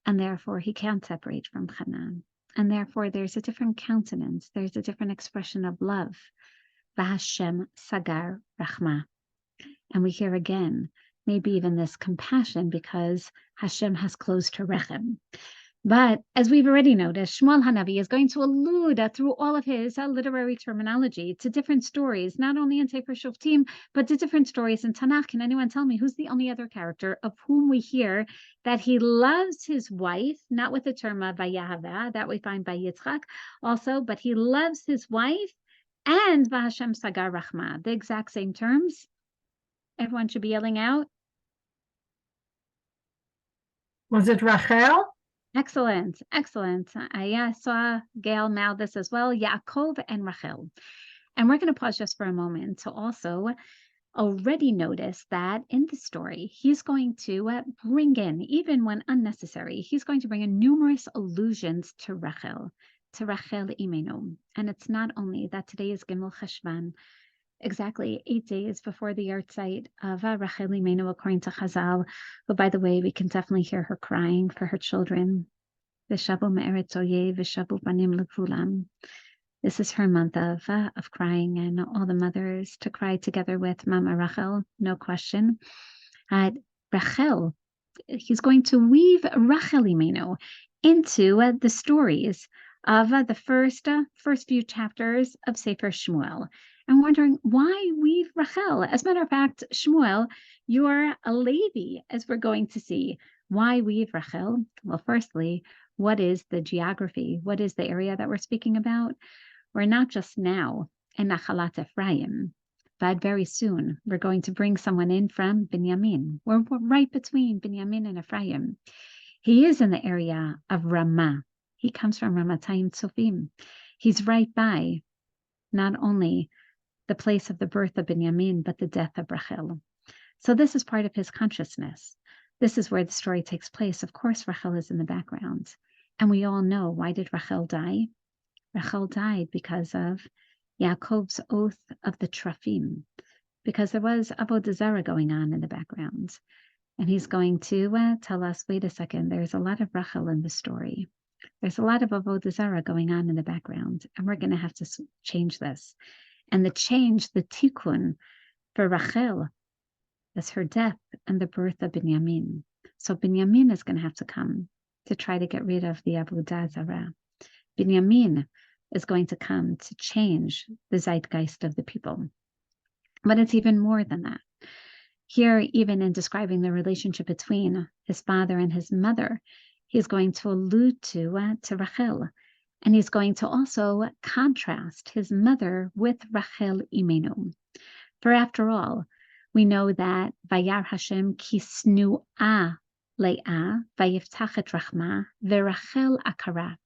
And therefore he can't separate from Chana. And therefore there's a different countenance. There's a different expression of love. V'Hashem sagar rachma. And we hear again, maybe even this compassion, because Hashem has closed her rechem. But as we've already noticed, Shmuel Hanavi is going to allude through all of his literary terminology to different stories, not only in Sefer Shoftim, but to different stories in Tanakh. Can anyone tell me who's the only other character of whom we hear that he loves his wife, not with the term Vayahava, that we find by Yitzchak also, but he loves his wife and V'Hashem Sagar Rachma, the exact same terms? Everyone should be yelling out. Was it Rachel? Excellent, excellent. I saw Gail mouth this as well, Yaakov and Rachel. And we're going to pause just for a moment to also already notice that in the story, he's going to bring in, even when unnecessary, he's going to bring in numerous allusions to Rachel Imenu. And it's not only that today is Gimel Cheshvan, exactly 8 days before the yahrzeit of Rachel Imenu, according to Chazal. But by the way, we can definitely hear her crying for her children. V'shavu me'eretz oyev, v'shavu banim levulam. This is her month of crying, and all the mothers to cry together with Mama Rachel, no question. Rachel, he's going to weave Rachel Imenu into the stories of the first few chapters of Sefer Shmuel. I'm wondering, why weave Rachel? As a matter of fact, Shmuel, you're a Levi, as we're going to see. Why weave Rachel? Well, firstly, what is the geography? What is the area that we're speaking about? We're not just now in Nachalat Ephraim, but very soon we're going to bring someone in from Binyamin. We're right between Binyamin and Ephraim. He is in the area of Ramah. He comes from Ramatayim Tzofim. He's right by not only the place of the birth of Binyamin, but the death of Rachel. So this is part of his consciousness. This is where the story takes place. Of course, Rachel is in the background. And we all know, why did Rachel die? Rachel died because of Yaakov's oath of the Trafim, because there was Avodah Zarah going on in the background. And he's going to tell us, wait a second, there's a lot of Rachel in the story. There's a lot of Avodah Zarah going on in the background, and we're going to have to change this. And the change, the tikkun for Rachel, is her death and the birth of Binyamin. So Binyamin is going to have to come to try to get rid of the Avodah Zarah. Binyamin is going to come to change the zeitgeist of the people. But it's even more than that. Here, even in describing the relationship between his father and his mother, he's going to allude to Rachel. And he's going to also contrast his mother with Rachel Imenu. For after all, we know that Vayar Hashem kisnu'a le'ah, vayiftach et rachma, ve'Rachel akara.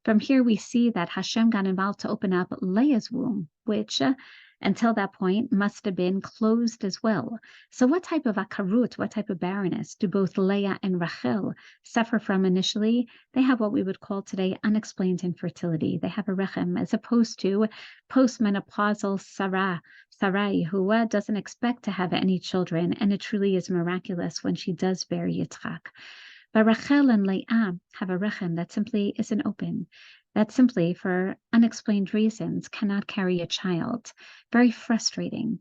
From here, we see that Hashem got involved to open up Leah's womb, which until that point must have been closed as well. So what type of akarut, what type of barrenness do both Leah and Rachel suffer from initially? They have what we would call today unexplained infertility. They have a rechem, as opposed to postmenopausal Sarai, who doesn't expect to have any children, and it truly is miraculous when she does bear Yitzchak. But Rachel and Leah have a rechem that simply isn't open, that simply, for unexplained reasons, cannot carry a child. Very frustrating.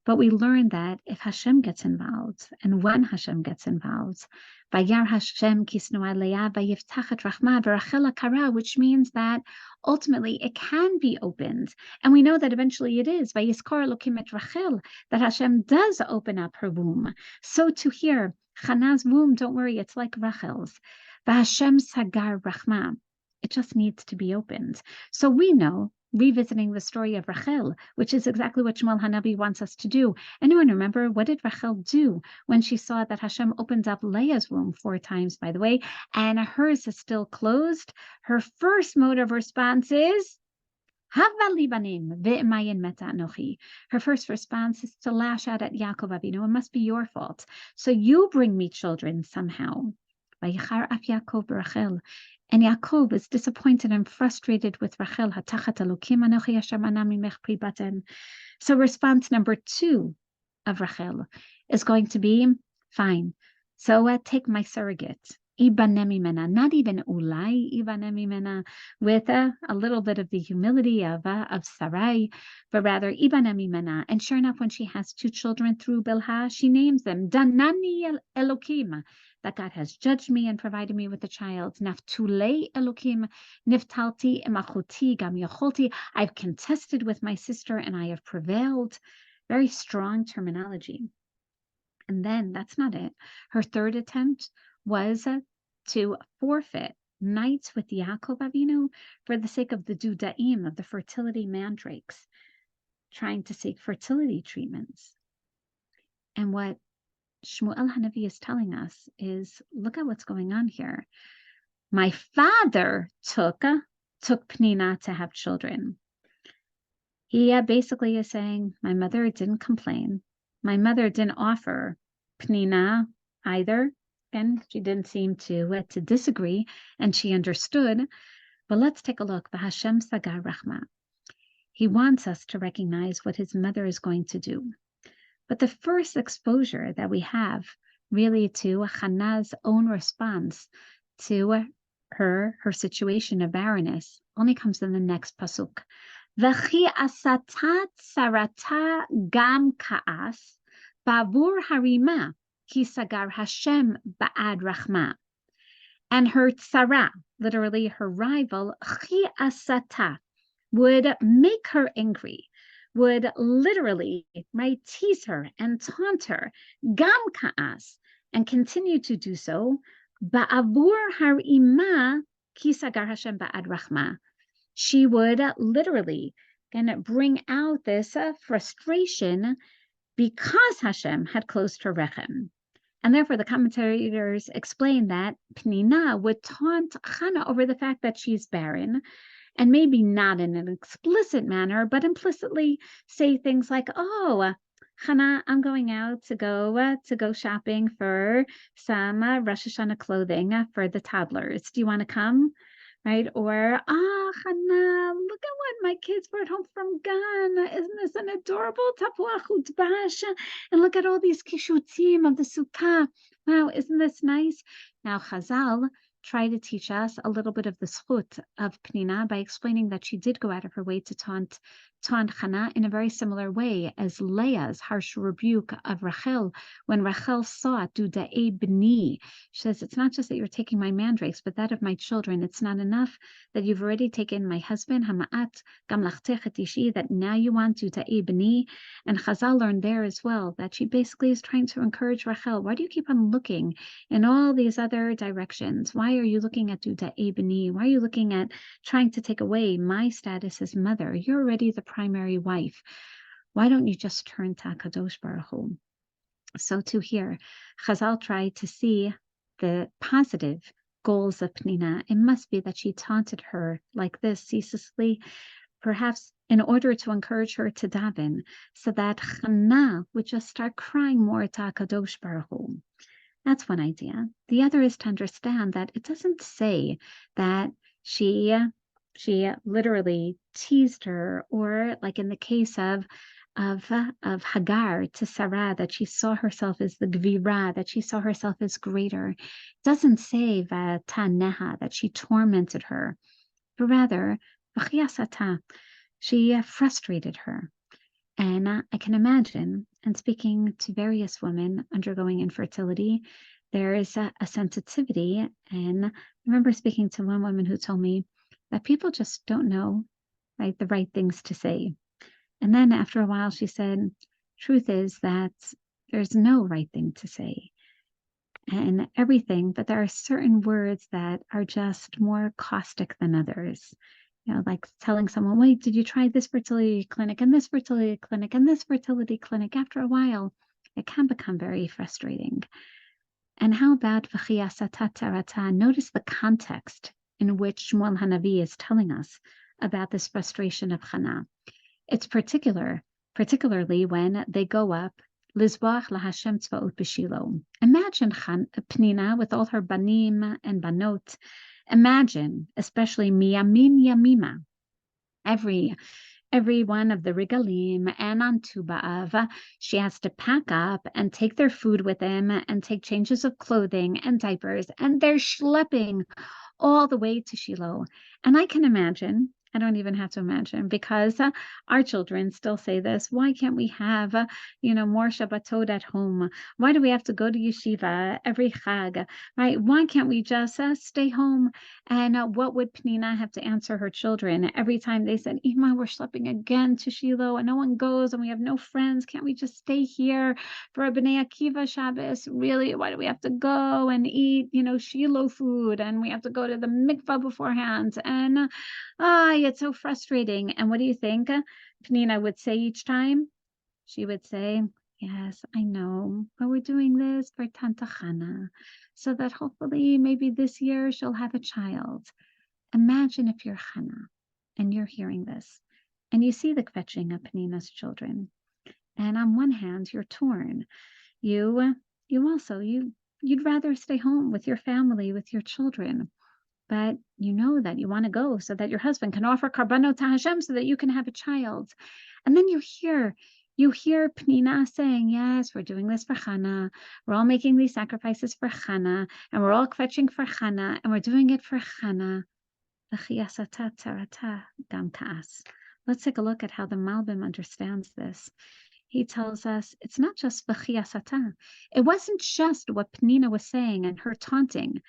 But we learn that if Hashem gets involved, and when Hashem gets involved, Vayar Hashem kisnu'a le'ah vayiftach et rachma ve'Rachel akara, which means that ultimately it can be opened. And we know that eventually it is. Vayiskor Elokim et Rachel, that Hashem does open up her womb. So to hear Chana's womb, don't worry, it's like Rachel's. V'Hashem sagar rachma. It just needs to be opened. So we know, revisiting the story of Rachel, which is exactly what Shmuel Hanavi wants us to do. Anyone remember, what did Rachel do when she saw that Hashem opened up Leah's womb 4 times, by the way, and hers is still closed? Her first mode of response is, her first response is to lash out at Yaakov Avinu. It must be your fault. So you bring me children somehow. And Yaakov is disappointed and frustrated with Rachel. So response number 2 of Rachel is going to be fine. So take my surrogate. Ibanem mimena, not even ulai ibanem mimena, with a little bit of the humility of Sarai, but rather ibanem mimena. And sure enough, when she has 2 children through Bilhah, she names them Danani Elokim, that God has judged me and provided me with a child. Naftulei Elokim, Niftalti Emachoti Gam Yacholti. I've contested with my sister and I have prevailed. Very strong terminology. And then that's not it. Her third attempt was to forfeit nights with Yaakov Avinu for the sake of the dudaim, of the fertility mandrakes, trying to seek fertility treatments. And what Shmuel Hanavi is telling us is, look at what's going on here. My father took Pnina to have children. He basically is saying, my mother didn't complain. My mother didn't offer Pnina either, and she didn't seem to disagree, and she understood. But let's take a look. V'Hashem sagar rachma. He wants us to recognize what his mother is going to do. But the first exposure that we have really to Hannah's own response to her situation of barrenness only comes in the next pasuk. V'chi asatat sarata gam ka'as bavur harima ki sagar Hashem ba'ad rachma. And her tzara, literally her rival, chi asata, would make her angry, would literally, right, tease her and taunt her, gam ka'as, and continue to do so, ba'avur harima ki sagar Hashem ba'ad rachma. She would literally bring out this frustration because Hashem had closed her rechem. And therefore, the commentators explain that Pnina would taunt Hannah over the fact that she's barren, and maybe not in an explicit manner, but implicitly say things like, "Oh, Hannah, I'm going out to go shopping for some Rosh Hashanah clothing for the toddlers. Do you want to come?" Right? Or, Hannah, look at what my kids brought home from Ghana. Isn't this an adorable tapuach udbash? And look at all these kishutim of the sukkah. Wow, isn't this nice? Now, Chazal try to teach us a little bit of the zchut of Pnina by explaining that she did go out of her way to taunt Hannah in a very similar way as Leah's harsh rebuke of Rachel when Rachel saw Duda'e b'ni. She says, it's not just that you're taking my mandrakes, but that of my children. It's not enough that you've already taken my husband, Hama'at gam lachtech et ishi, that now you want Duda'e b'ni. And Chazal learned there as well that she basically is trying to encourage Rachel. Why do you keep on looking in all these other directions? Why are you looking at Duda'e b'ni? Why are you looking at trying to take away my status as mother? You're already the primary wife. Why don't you just turn to HaKadosh Baruch Hu? So to here, Chazal tried to see the positive goals of Pnina. It must be that she taunted her like this ceaselessly, perhaps in order to encourage her to daven, so that Hannah would just start crying more to HaKadosh Baruch Hu. That's one idea. The other is to understand that it doesn't say that she literally teased her, or like in the case of Hagar to Sarah, that she saw herself as the Gvira, that she saw herself as greater. It doesn't say Vataneha, that she tormented her, but rather she frustrated her. And I can imagine, and speaking to various women undergoing infertility, there is a sensitivity. And I remember speaking to one woman who told me that people just don't know, right, the right things to say. And then after a while, she said, truth is that there's no right thing to say and everything, but there are certain words that are just more caustic than others. You know, like telling someone, wait, did you try this fertility clinic and this fertility clinic and this fertility clinic? After a while, it can become very frustrating. And how about v'chiyasata tarata? Notice the context in which Shmuel Hanavi is telling us about this frustration of Hannah. It's particularly when they go up, Lizbach laHashem tzvaot b'Shilo. Imagine Pnina with all her banim and banot. Imagine, especially miyamin yamima, every every one of the regalim, and on Tu B'Av, she has to pack up and take their food with them and take changes of clothing and diapers, and they're schlepping all the way to Shiloh. And I can imagine, I don't even have to imagine, because our children still say this, why can't we have, more Shabbatot at home? Why do we have to go to yeshiva every Chag, right? Why can't we just stay home? And what would Penina have to answer her children every time they said, Ima, we're schlepping again to Shiloh and no one goes and we have no friends. Can't we just stay here for a B'nai Akiva Shabbos? Really, why do we have to go and eat, Shiloh food, and we have to go to the mikvah beforehand? And it's so frustrating. And what do you think Penina would say each time? She would say, yes, I know, but we're doing this for Tanta Chana, so that hopefully maybe this year she'll have a child. Imagine if you're Chana and you're hearing this and you see the kvetching of Penina's children. And on one hand, you're torn. You'd rather stay home with your family, with your children. But you know that you want to go so that your husband can offer karbanot to Hashem so that you can have a child. And then you hear Penina saying, yes, we're doing this for Chana. We're all making these sacrifices for Chana, and we're all kvetching for Chana, and we're doing it for Chana. Let's take a look at how the Malbim understands this. He tells us it's not just v'chiyasata. It wasn't just what Penina was saying and her taunting.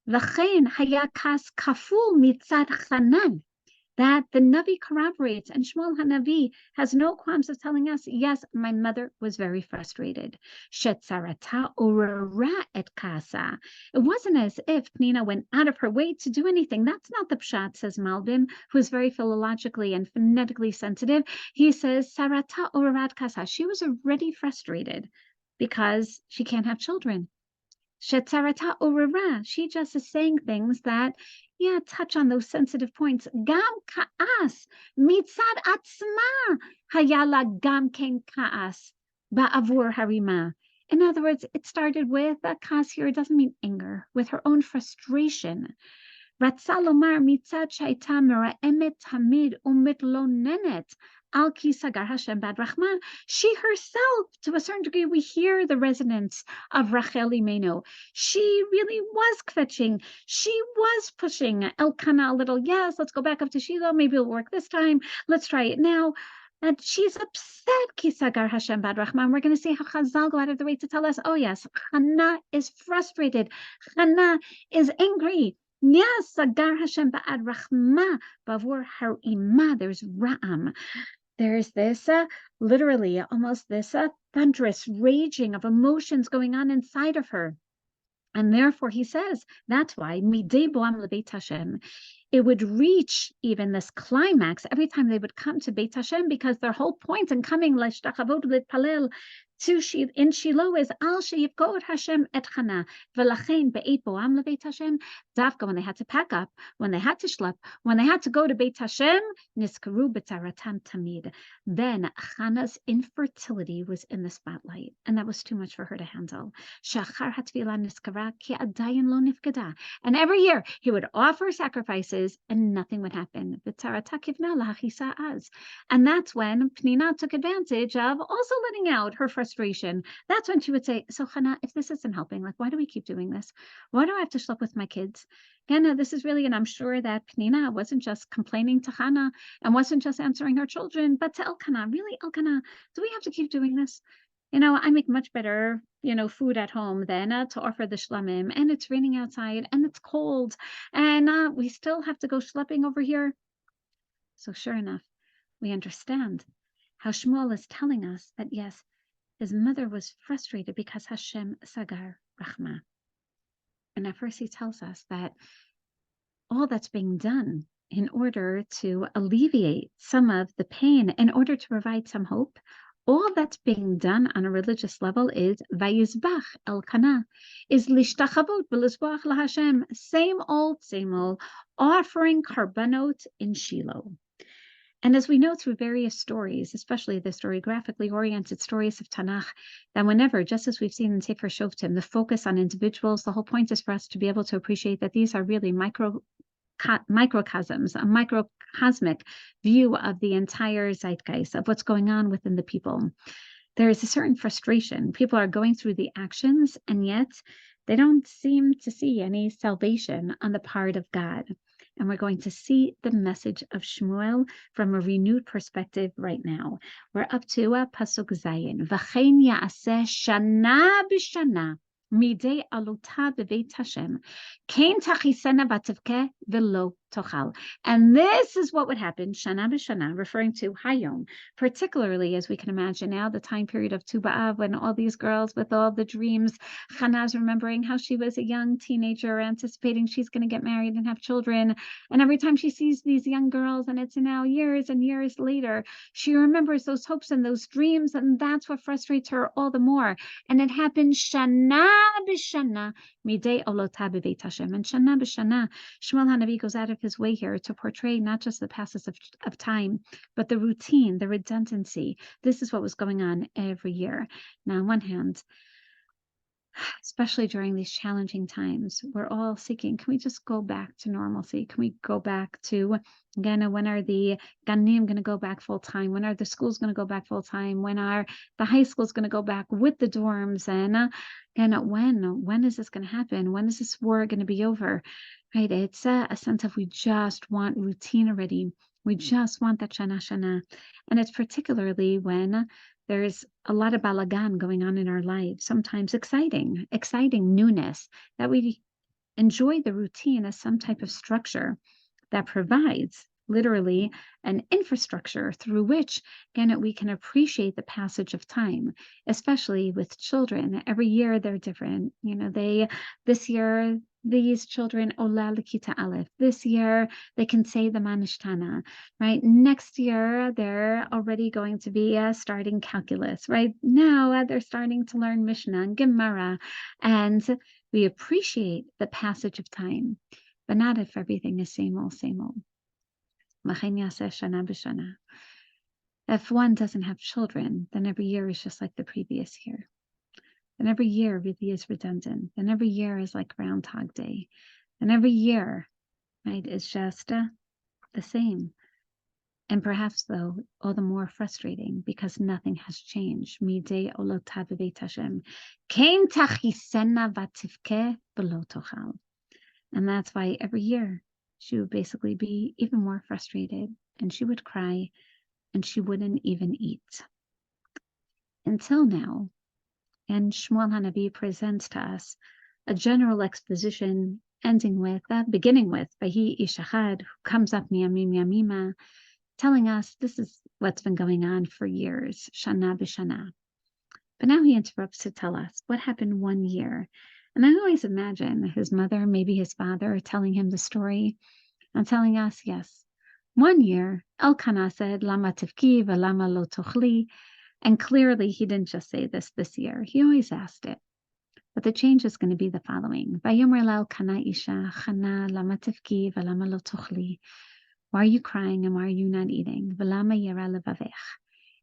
V'chein haya kas kaful mitzad Chanan, that the Navi corroborates, and Shmuel HaNavi has no qualms of telling us, yes, my mother was very frustrated. Shetzarata orara et kasa. It wasn't as if Penina went out of her way to do anything. That's not the pshat, says Malbim, who is very philologically and phonetically sensitive. He says, Sarata orarat kasa. She was already frustrated because she can't have children. Shetzarata orara. She just is saying things that, touch on those sensitive points. Gam ka'as mitzad atzma hayala gam ken ka'as ba'avur harima. In other words, it started with ka'as here. It doesn't mean anger, with her own frustration. Ratza lomar mitzad shaita mera'emet tamid umitlonenet. Al ki sagar Hashem bad Rachman. She herself, to a certain degree, we hear the resonance of Rachel Imenu. She really was kvetching. She was pushing Elkanah a little. Yes, let's go back up to Shiloh. Maybe it'll work this time. Let's try it now. And she's upset, ki sagar Hashem bad Rachman. We're going to see how Chazal go out of the way to tell us, oh yes, Hannah is frustrated. Hannah is angry. Yes, sagar Hashem ba'ad Rachma bavur harima. There's Ra'am. There's this literally almost this thunderous raging of emotions going on inside of her. And therefore, he says, that's why midei boam lebeit Hashem, it would reach even this climax every time they would come to Beit Hashem, because their whole point in coming l'shtachavot l'palel in Shiloh is al sheyivkod Hashem et Chana v'lachein be'et boam lebeit Hashem. Dafka, when they had to pack up, when they had to schlep, when they had to go to Beit Hashem, niskaru b'tzaratam tamid. Then Chana's infertility was in the spotlight, and that was too much for her to handle. Shachar hatfila niskara ki adayin lo nifkada. And every year he would offer sacrifices, and nothing would happen. And that's when Penina took advantage of also letting out her frustration. That's when she would say, so Chana, if this isn't helping, like, why do we keep doing this? Why do I have to schlep with my kids? And this is really, and I'm sure that Penina wasn't just complaining to Chana and wasn't just answering her children, but to Elkanah. Really, Elkanah, do we have to keep doing this? I make much better, food at home than to offer the shlamim, and it's raining outside and it's cold, and we still have to go schlepping over here. So sure enough, we understand how Shmuel is telling us that yes, his mother was frustrated because Hashem sagar Rachma. And at first he tells us that all that's being done in order to alleviate some of the pain, in order to provide some hope, all that's being done on a religious level is vayizbach Elkanah, is lishtachavot v'lizbach laHashem, same old, offering karbanot in Shiloh. And as we know through various stories, especially the storyographically oriented stories of Tanakh, that whenever, just as we've seen in Sefer Shoftim, the focus on individuals, the whole point is for us to be able to appreciate that these are really microcosms microcosms, a microcosmic view of the entire zeitgeist of what's going on within the people. There is a certain frustration. People are going through the actions, and yet they don't seem to see any salvation on the part of God. And we're going to see the message of Shmuel from a renewed perspective right now. We're up to Pasuk Zayin. V'chein ya'aseh shana b'shana midei alota b'beit Hashem. Kein tachisena v'tivkeh v'lo tochal. And this is what would happen, shana b'shana, referring to Hayom, particularly as we can imagine now, the time period of Tu B'Av, when all these girls with all the dreams, Chana's remembering how she was a young teenager, anticipating she's going to get married and have children. And every time she sees these young girls, and it's now years and years later, she remembers those hopes and those dreams, and that's what frustrates her all the more. And it happened shana b'shana midei olota b'beit Hashem. And shana b'shana, Shmuel HaNavi goes out of his way here to portray not just the passage of time, but the routine, the redundancy. This is what was going on every year. Now, on one hand, especially during these challenging times, we're all seeking, can we just go back to normalcy? Can we go back to, again, when are the Ganim going to go back full time? When are the schools going to go back full time? When are the high schools going to go back with the dorms? And when is this going to happen? When is this war going to be over? Right? It's a sense of we just want routine already. We just want that shana. And it's particularly when there's a lot of balagan going on in our lives, sometimes exciting newness, that we enjoy the routine as some type of structure that provides literally an infrastructure through which, again, we can appreciate the passage of time, especially with children. Every year they're different. This year, these children, Ola Likita Aleph. This year, they can say the Manishtana, right? Next year, they're already going to be starting calculus, right? Now, they're starting to learn Mishnah and Gemara, and we appreciate the passage of time, but not if everything is same old, same old. If one doesn't have children, then every year is just like the previous year. And every year really is redundant. And every year is like Groundhog Day. And every year, right, is just the same. And perhaps, though, all the more frustrating because nothing has changed. Midei olota b'beit Hashem. Kein tachisena v'tivkeh v'lo tochal. And that's why every year she would basically be even more frustrated, and she would cry, and she wouldn't even eat. Until now, and Shmuel HaNavi presents to us a general exposition beginning with Vahi Ish Echad, who comes up miyamim yamima, telling us this is what's been going on for years, shana b'shana. But now he interrupts to tell us what happened one year. And I always imagine his mother, maybe his father, telling him the story and telling us, yes, one year, Elkanah said, Lama tivki v'lama lo tochli. And clearly he didn't just say this year. He always asked it. But the change is going to be the following. Vayomer Elkanah isha chana lama tivki v'lama lo tochli. Why are you crying and why are you not eating? V'lama yera levavech.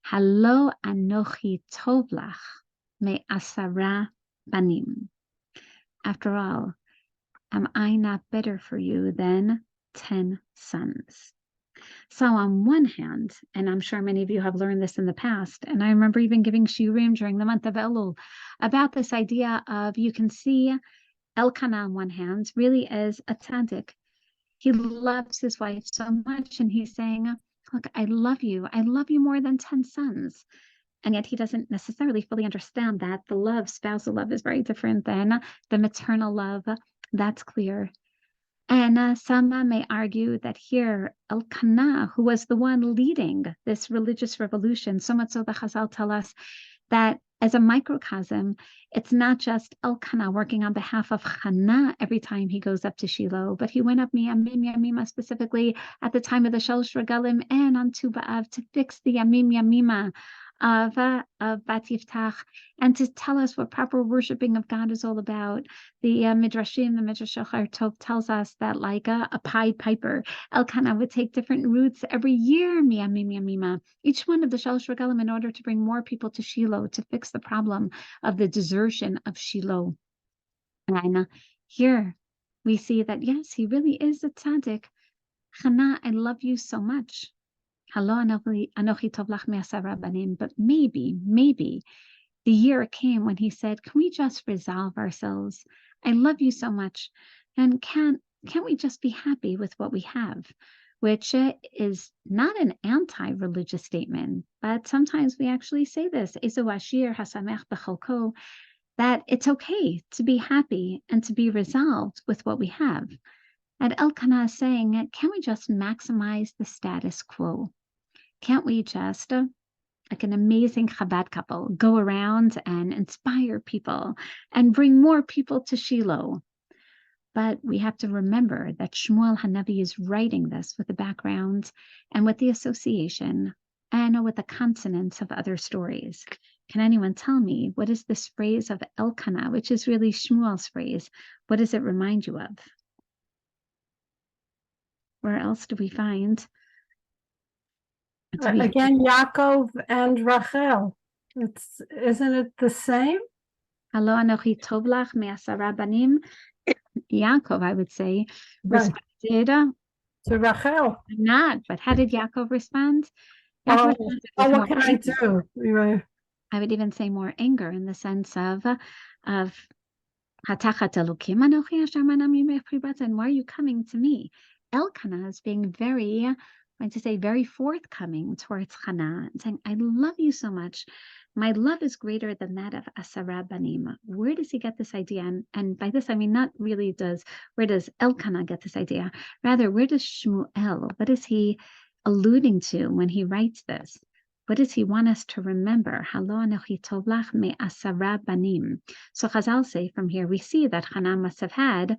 Halo anochi tov lach me asara banim. After all, am I not better for you than 10 sons? So on one hand, and I'm sure many of you have learned this in the past, and I remember even giving shiurim during the month of Elul about this idea of, you can see Elkanah on one hand really as a tzaddik. He loves his wife so much, and he's saying, look, I love you more than 10 sons. And yet he doesn't necessarily fully understand that the love, spousal love, is very different than the maternal love. That's clear. And some may argue that here, Elkanah, who was the one leading this religious revolution, so much so the Chazal tell us that as a microcosm, it's not just Elkanah working on behalf of Hannah every time he goes up to Shiloh, but he went up Miyamim Yamima specifically at the time of the Shalosh Regalim and on Tu B'Av to fix the Yamim Yamima of Bat Yiftach, and to tell us what proper worshiping of God is all about. The Midrashim, the Midrash Shachar Tov tells us that like a Pied Piper, Elkanah would take different routes every year, Miyamim Yamima, each one of the Shalosh Regalim, in order to bring more people to Shiloh, to fix the problem of the desertion of Shiloh. And here we see that, yes, he really is a tzaddik. Chana, I love you so much. But maybe the year came when he said, can we just resolve ourselves? I love you so much. And can't we just be happy with what we have? Which is not an anti-religious statement, but sometimes we actually say this, that it's okay to be happy and to be resolved with what we have. And Elkanah is saying, can we just maximize the status quo? Can't we just, like an amazing Chabad couple, go around and inspire people and bring more people to Shiloh? But we have to remember that Shmuel Hanavi is writing this with the background and with the association and with the consonants of other stories. Can anyone tell me, what is this phrase of Elkanah, which is really Shmuel's phrase? What does it remind you of? Where else do we find? Again, Yaakov and Rachel. Isn't it the same? Halo anochi tov lach me'asa Rabbanim. Yaakov, I would say, Right. responded To Rachel. not, but how did Yaakov respond? Oh, Responded with what more can I anger. do? Right. I would even say more anger, in the sense of Hatachat Elokim anochi asher mana mimech pri bata, and why are you coming to me? Elkanah is being very, I'm going to say, very forthcoming towards Hannah, and saying, I love you so much. My love is greater than that of Asara Banim. Where does he get this idea? And by this, I mean, not really where does Elkanah get this idea? Rather, where does Shmuel, what is he alluding to when he writes this? What does he want us to remember? Halo anochi tov lach me'asara banim. So Chazal say from here, we see that Hannah must have had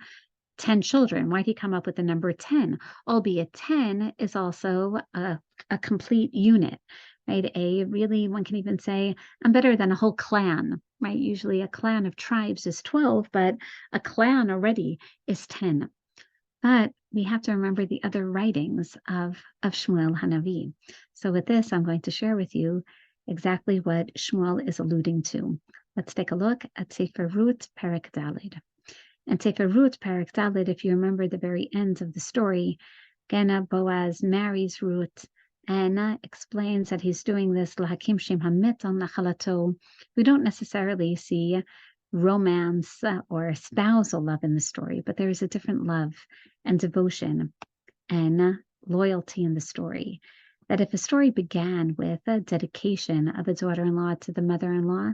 10 children. Why'd he come up with the number 10? Albeit 10 is also a complete unit, right? One can even say, I'm better than a whole clan, right? Usually a clan of tribes is 12, but a clan already is 10. But we have to remember the other writings of Shmuel Hanavi. So with this, I'm going to share with you exactly what Shmuel is alluding to. Let's take a look at Sefer Ruth, Perek Daled. And Sefer Ruth, Perek Daled, if you remember the very end of the story, again, Boaz marries Ruth and explains that he's doing this lahakim shem hamit al nachalato. We don't necessarily see romance or spousal love in the story, but there is a different love and devotion and loyalty in the story. That if a story began with a dedication of a daughter-in-law to the mother-in-law,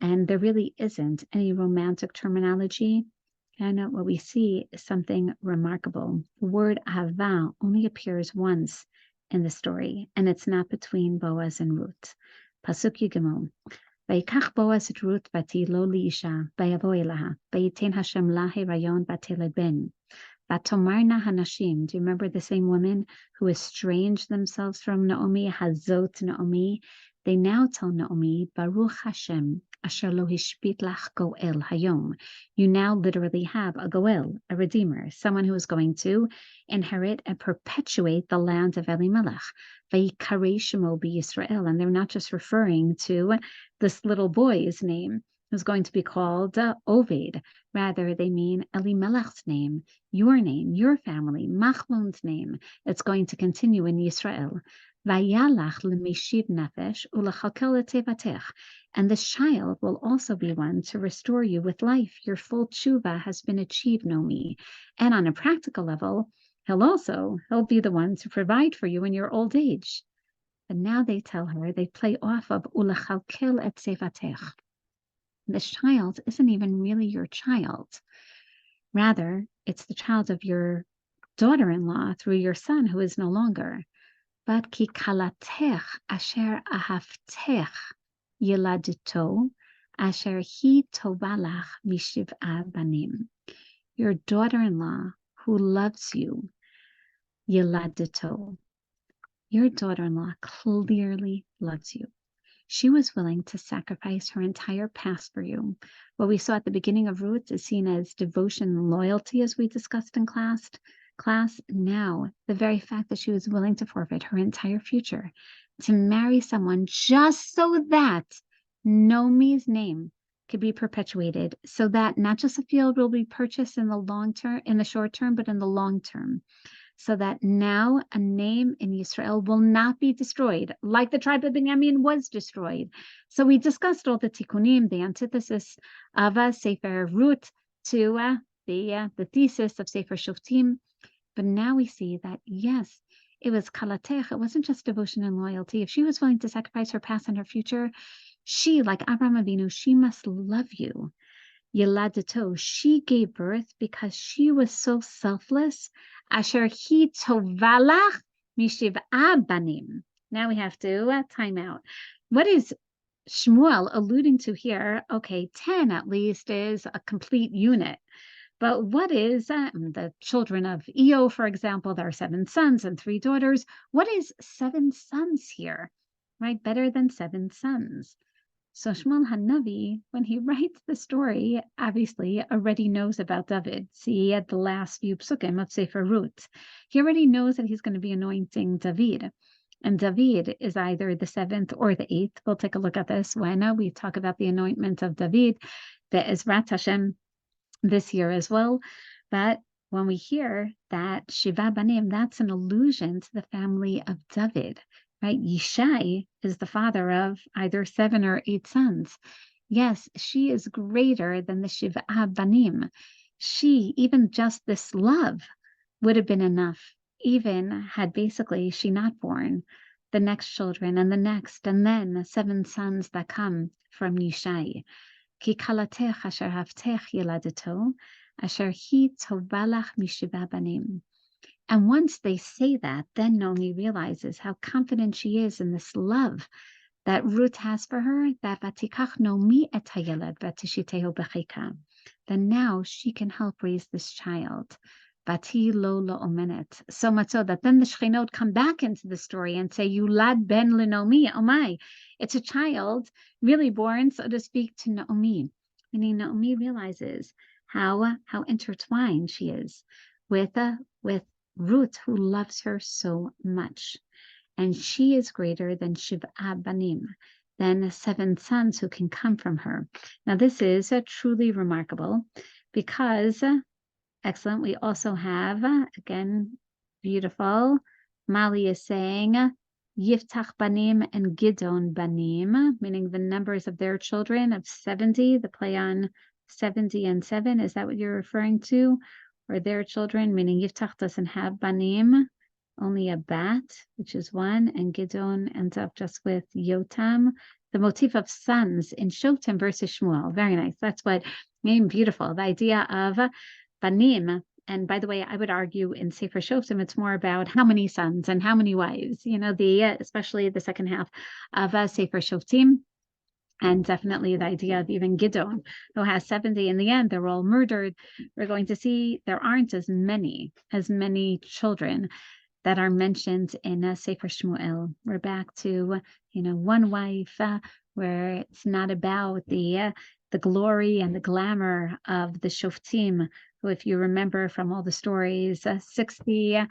and there really isn't any romantic terminology, and what we see is something remarkable. The word ahava only appears once in the story, and it's not between Boaz and Ruth. Pasuk Yigimel. ויקח בועז את רות ותהי לו לאישה, ויבוא אליה, וייתן השם לה הריון ותלד בן. ותאמרנה הנשים, do you remember the same women who estranged themselves from Naomi, hazot Naomi? They now tell Naomi, Baruch Hashem, asher lo hishbit lach goel hayom. You now literally have a goel, a redeemer, someone who is going to inherit and perpetuate the land of Elimelech. Vayikare shemo b'Yisrael, and they're not just referring to this little boy's name, who's going to be called Oved. Rather, they mean Elimelech's name, your family, Machlon's name. It's going to continue in Yisrael. Vayalach l'mishiv nefesh u'lechakel tevatech. And this child will also be one to restore you with life. Your full tshuva has been achieved, Nomi. And on a practical level, he'll be the one to provide for you in your old age. But now they tell her, they play off of u'lechalkel et sevatech. This child isn't even really your child. Rather, it's the child of your daughter-in-law through your son, who is no longer. But ki kalatech asher ahavtech yeladito asher hi tovalach mishiv'a banim. Your daughter-in-law who loves you, yeladito. Your daughter-in-law clearly loves you. She was willing to sacrifice her entire past for you. What we saw at the beginning of Ruth is seen as devotion and loyalty, as we discussed in class. Now, the very fact that she was willing to forfeit her entire future to marry someone just so that Naomi's name could be perpetuated, so that not just a field will be purchased in the long term, in the short term, but in the long term, so that now a name in Israel will not be destroyed, like the tribe of Benjamin was destroyed. So we discussed all the tikkunim, the antithesis of Sefer Ruth to the thesis of Sefer Shoftim. But now we see that, yes, it was kalatech. It wasn't just devotion and loyalty. If she was willing to sacrifice her past and her future, she, like Abraham Avinu, she must love you. Yeladeto, she gave birth because she was so selfless. Asher hi tovalach mishiv'a banim. Now we have to time out. What is Shmuel alluding to here? Okay, 10 at least is a complete unit. But what is the children of Eo, for example? There are 7 sons and 3 daughters. What is 7 sons here? Right? Better than 7 sons. So Shmuel Hanavi, when he writes the story, obviously already knows about David. See at the last few psukim of Sefer Ruth. He already knows that he's going to be anointing David. And David is either the 7th or the 8th. We'll take a look at this when we talk about the anointment of David, the Ezrat Hashem, this year as well. But when we hear that Shiva Banim, that's an allusion to the family of David, right? Yishai is the father of either 7 or 8 sons. Yes, she is greater than the Shiva Banim. She, even just this love would have been enough, even had basically she not born the next children and the next, and then the 7 sons that come from Yishai. Ki kalatech asher havtech yeladeto, asher hi tovalach mishiva banim. And once they say that, then Naomi realizes how confident she is in this love that Ruth has for her, that vatikach Naomi et hayelad vatishitehu bechika. Then now she can help raise this child. Vati lo omenet. So much so that then the Shechinot come back into the story and say, Yulad ben Naomi, oh my, it's a child really born, so to speak, to Naomi. Meaning Naomi realizes how intertwined she is with Ruth, who loves her so much. And she is greater than Shiv'a Banim, than 7 sons who can come from her. Now this is truly remarkable because excellent. We also have, again, beautiful. Mali is saying, Yiftach Banim and Gidon Banim, meaning the numbers of their children of 70, the play on 70 and 7. Is that what you're referring to? Or their children, meaning Yiftach doesn't have Banim, only a Bat, which is 1, and Gidon ends up just with Yotam. The motif of sons in Shotim versus Shmuel. Very nice. That's what made beautiful. The idea of Banim, and by the way, I would argue in Sefer Shoftim, it's more about how many sons and how many wives, especially the second half of Sefer Shoftim, and definitely the idea of even Gidon, who has 70 in the end, they're all murdered. We're going to see there aren't as many children that are mentioned in Sefer Shmuel. We're back to, one wife, where it's not about the glory and the glamour of the Shoftim, who, if you remember from all the stories, 60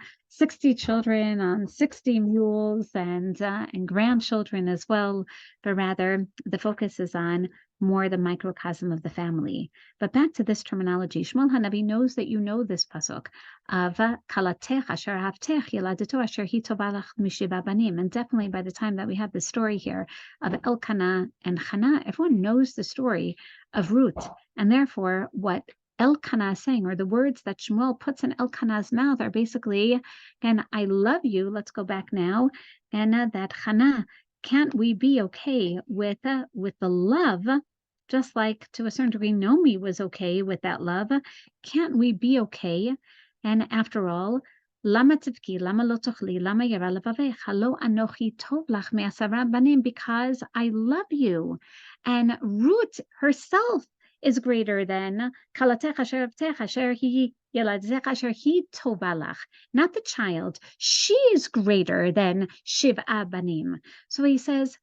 children on 60 mules and grandchildren as well, but rather the focus is on more the microcosm of the family. But back to this terminology, Shmuel Hanavi knows that you know this pasuk of kalatech asher havtech yeladeto asher hi tovalach mishiva banim. And definitely by the time that we have the story here of Elkanah and Hannah, everyone knows the story of Ruth. And therefore, what Elkanah is saying, or the words that Shmuel puts in Elkanah's mouth, are basically, and I love you, let's go back now, and that Hannah, can't we be okay with the love, just like to a certain degree Naomi was okay with that love? Can't we be okay? And after all, lama tivki, lama lo tochli, lama yara levavech, halo anochi tov lach me'asara banim, because I love you. And Ruth herself is greater than kalatech asher avtech asher hi yeladech asher hi tovalach. Not the child. She is greater than shiv'a banim. So he says,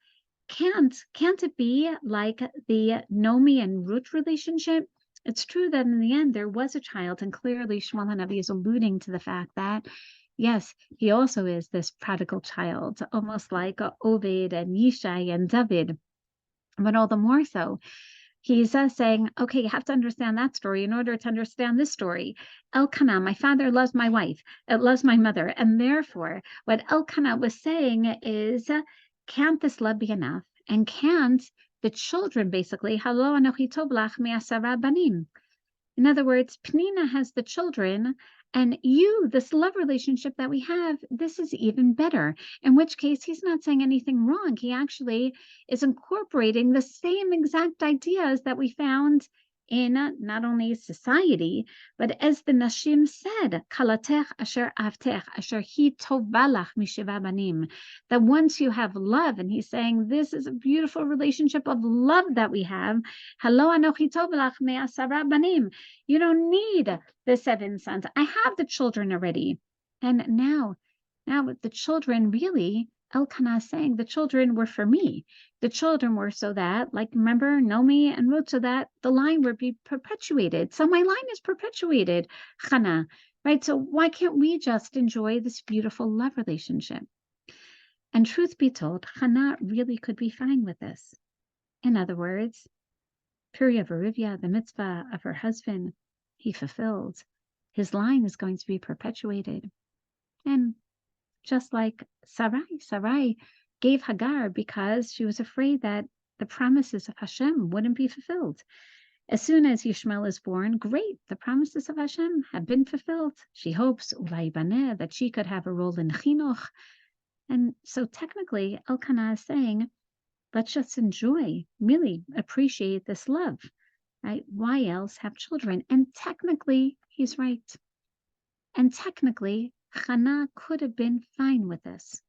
can't it be like the Naomi and Ruth relationship? It's true that in the end there was a child, and clearly Shmuel Hanavi is alluding to the fact that, yes, he also is this prodigal child, almost like Oved and Yishai and David, but all the more so He's saying, okay, you have to understand that story in order to understand this story. Elkanah, my father loves my wife, it loves my mother. And therefore, what Elkanah was saying is, can't this love be enough? And can't the children basically, Halo anochi tov lach me'asara banim. In other words, Pnina has the children, and you, this love relationship that we have, this is even better. In which case, he's not saying anything wrong. He actually is incorporating the same exact ideas that we found in not only society, but as the Nashim said, Kalatech asher avtech asher hi tovalach mishiva banim. That once you have love, and he's saying this is a beautiful relationship of love that we have. Halo anochi tovalach me'asara banim. You don't need the 7 sons. I have the children already. And now the children really, Elkanah is saying the children were for me. The children were so that, like, remember, Nomi and Ruth, so that the line would be perpetuated. So my line is perpetuated, Chana, right? So why can't we just enjoy this beautiful love relationship? And truth be told, Chana really could be fine with this. In other words, Puriya Varivya, the mitzvah of her husband, he fulfilled. His line is going to be perpetuated. And just like Sarai gave Hagar because she was afraid that the promises of Hashem wouldn't be fulfilled. As soon as Yishmael is born, great, the promises of Hashem have been fulfilled. She hopes, Ulai Baneh, that she could have a role in Chinuch. And so technically, Elkanah is saying, let's just enjoy, really appreciate this love, right? Why else have children? And technically, he's right. And technically, Chana could have been fine with this.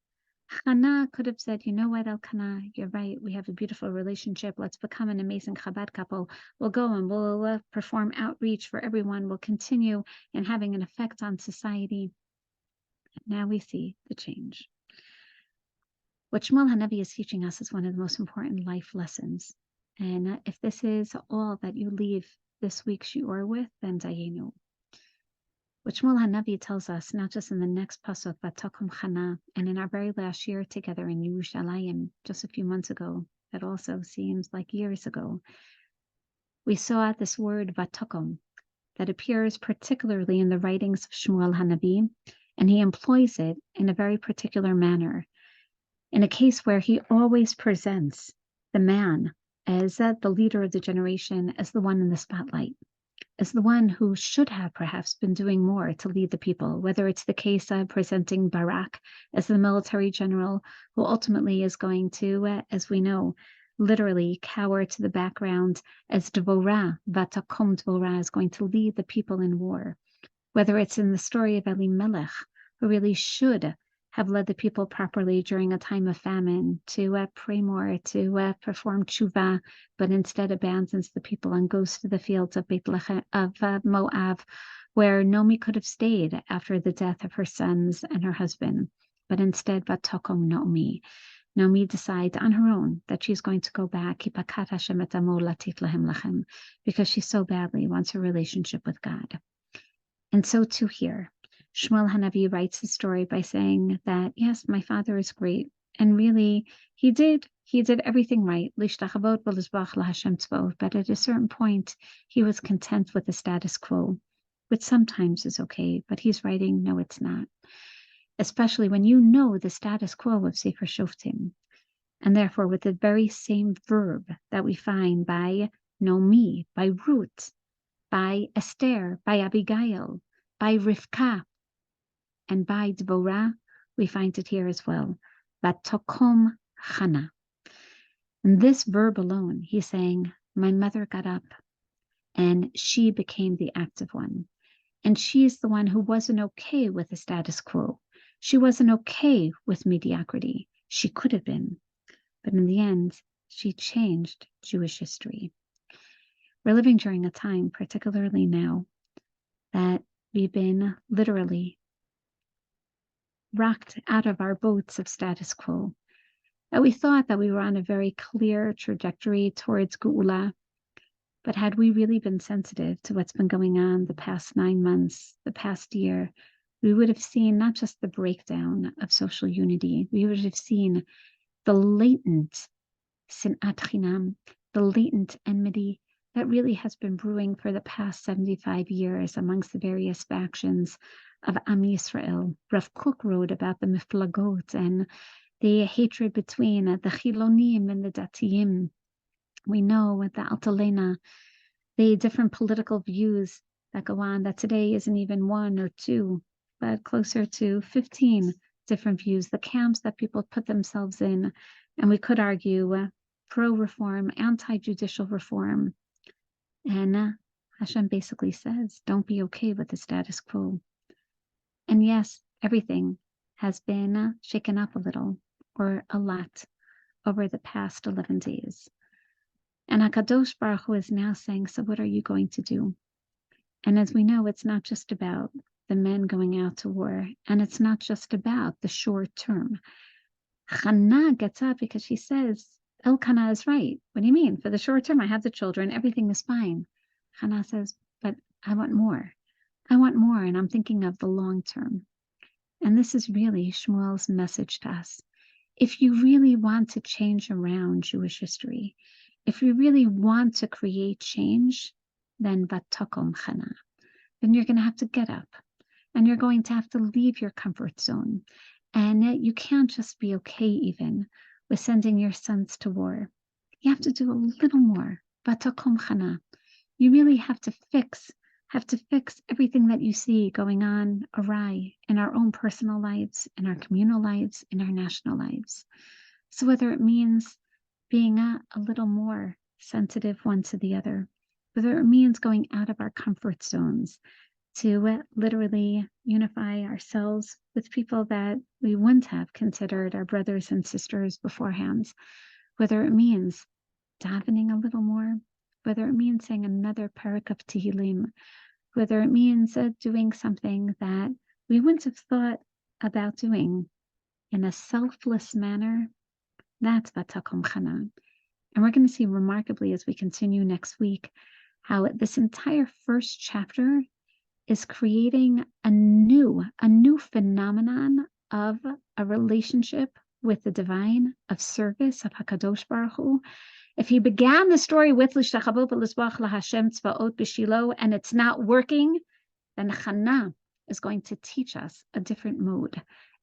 Chana could have said, you know what, Elkanah, you're right. We have a beautiful relationship. Let's become an amazing Chabad couple. We'll go and we'll perform outreach for everyone. We'll continue in having an effect on society. Now we see the change. What Shmuel HaNavi is teaching us is one of the most important life lessons. And if this is all that you leave this week's shiur with, then Dayenu. What Shmuel HaNavi tells us, not just in the next pasuk, but Takum Chana, and in our very last year together in Yerushalayim, just a few months ago, that also seems like years ago, we saw this word Vatakum that appears particularly in the writings of Shmuel HaNavi, and he employs it in a very particular manner. In a case where he always presents the man as the leader of the generation, as the one in the spotlight, as the one who should have perhaps been doing more to lead the people, whether it's the case of presenting Barak as the military general who ultimately is going to, as we know, literally cower to the background, as Dvorah, Vatakum Dvorah, is going to lead the people in war, whether it's in the story of Elimelech, who really should have led the people properly during a time of famine, to pray more, to perform tshuva, but instead abandons the people and goes to the fields of Moab, where Nomi could have stayed after the death of her sons and her husband, but instead Vatakom Nomi. Nomi decides on her own that she's going to go back, because she so badly wants a relationship with God. And so too here. Shmuel HaNavi writes the story by saying that, yes, my father is great. And really, he did everything right. But at a certain point, he was content with the status quo, which sometimes is okay. But he's writing, no, it's not. Especially when you know the status quo of Sefer Shoftim. And therefore, with the very same verb that we find by Nomi, by Ruth, by Esther, by Abigail, by Rivka, and by Dvorah, we find it here as well. Vatakom Chana. And this verb alone, he's saying, my mother got up and she became the active one. And she's the one who wasn't okay with the status quo. She wasn't okay with mediocrity. She could have been. But in the end, she changed Jewish history. We're living during a time, particularly now, that we've been literally rocked out of our boats of status quo. And we thought that we were on a very clear trajectory towards Geula. But had we really been sensitive to what's been going on the past 9 months, the past year, we would have seen not just the breakdown of social unity, we would have seen the latent sinat chinam, the latent enmity, that really has been brewing for the past 75 years amongst the various factions of Am Yisrael. Rav Kook wrote about the Miflagot and the hatred between the Chilonim and the Datiyim. We know with the Altalena, the different political views that go on, that today isn't even one or two, but closer to 15 different views, the camps that people put themselves in. And we could argue pro-reform, anti-judicial reform. And Hashem basically says, don't be okay with the status quo. And yes, everything has been shaken up a little, or a lot, over the past 11 days. And HaKadosh Baruch Hu is now saying, so what are you going to do? And as we know, it's not just about the men going out to war, and it's not just about the short term. Chana gets up because she says, Elkanah is right. What do you mean? For the short term, I have the children, everything is fine. Chana says, but I want more. I want more, and I'm thinking of the long term. And this is really Shmuel's message to us. If you really want to change around Jewish history, if you really want to create change, then vatakom chana. Then you're going to have to get up, and you're going to have to leave your comfort zone. And you can't just be okay even with sending your sons to war. You have to do a little more. Vatakom chana. You really have to fix everything that you see going on awry in our own personal lives, in our communal lives, in our national lives. So whether it means being a little more sensitive one to the other, whether it means going out of our comfort zones to literally unify ourselves with people that we wouldn't have considered our brothers and sisters beforehand, whether it means davening a little more, whether it means saying another parak of Tehillim, whether it means doing something that we wouldn't have thought about doing in a selfless manner, that's vatakom chana. And we're going to see remarkably as we continue next week how this entire first chapter is creating a new phenomenon of a relationship with the divine, of service of HaKadosh Baruch Hu. If he began the story with L'shtachavot v'lizbach laHashem tzvaot b'Shilo and it's not working, then Chana is going to teach us a different mode.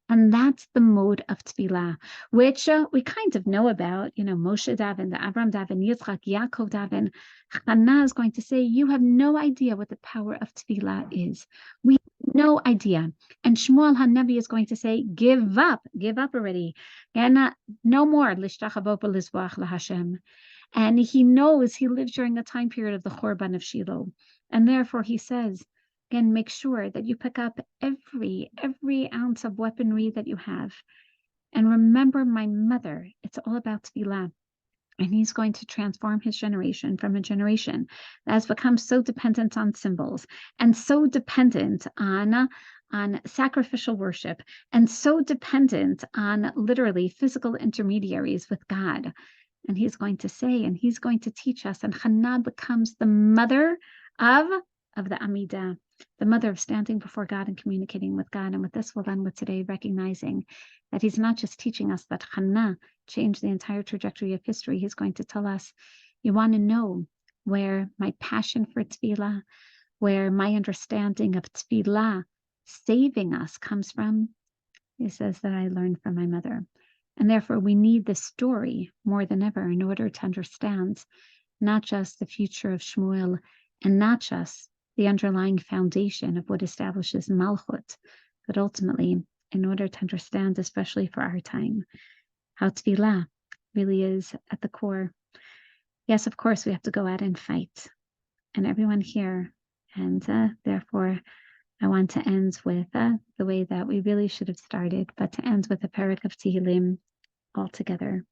And that's the mode of tefillah, which we kind of know about. You know, Moshe daven, the Abraham daven, Yitzchak, Yaakov daven. Chana is going to say, you have no idea what the power of tefillah is. We have no idea. And Shmuel HaNavi is going to say, give up already. And no more. L'shtachavot v'lizbach laHashem. And he knows he lives during a time period of the Chorban of Shiloh. And therefore he says, again, make sure that you pick up every ounce of weaponry that you have. And remember my mother. It's all about tefillah. And he's going to transform his generation from a generation that has become so dependent on symbols and so dependent on sacrificial worship and so dependent on literally physical intermediaries with God. And he's going to say, and he's going to teach us, and Chana becomes the mother of the Amidah, the mother of standing before God and communicating with God. And with this, we'll end with today, recognizing that he's not just teaching us that Chana changed the entire trajectory of history. He's going to tell us, you want to know where my passion for tefillah, where my understanding of tefillah saving us comes from. He says that I learned from my mother. And therefore, we need this story more than ever in order to understand not just the future of Shmuel and not just the underlying foundation of what establishes Malchut, but ultimately, in order to understand, especially for our time, how tefillah really is at the core. Yes, of course, we have to go out and fight, and everyone here. And therefore, I want to end with the way that we really should have started, but to end with a parak of Tehillim all together.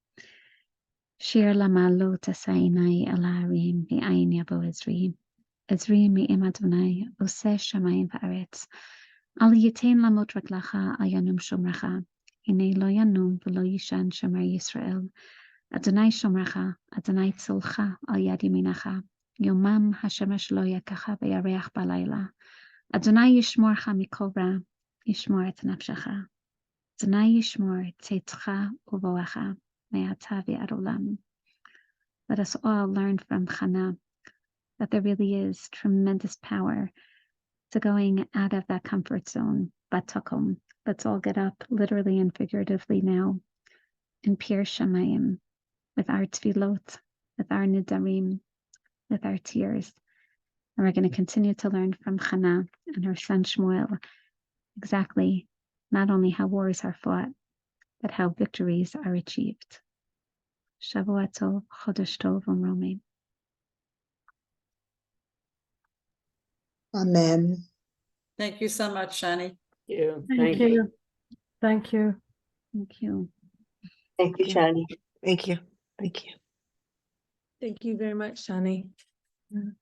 Shir lamalo tasainai alarim mi'ayin yabo Ezri. Ezri mi'im Adonai oseh shamayim va'aretz. Al yitain lamot raglacha al yanum shomracha. Hinei lo yanum v'lo yishan shomer Yisrael. Adonai shomracha, Adonai tzolcha al yad yaminacha. Yomam hashemesh lo yakacha v'yareach balayla. Adonai yishmorcha mikol ra, yishmor et nafshecha. Adonai yishmor tzeitcha uvoacha, me'ata v'ad olam. Let us all learn from Chana that there really is tremendous power to going out of that comfort zone. Batakum. Let's all get up, literally and figuratively now, in Pir Shamayim, with our tefillot, with our nidarim, with our tears. And we're going to continue to learn from Chana and her son Shmuel exactly not only how wars are fought, but how victories are achieved. Shavua Tov, Chodesh Tov, Umromein. Amen. Thank you so much, Shani. Thank you. Thank you. Thank you. Thank you, Shani. Thank you. Thank you. Thank you very much, Shani.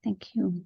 Thank you.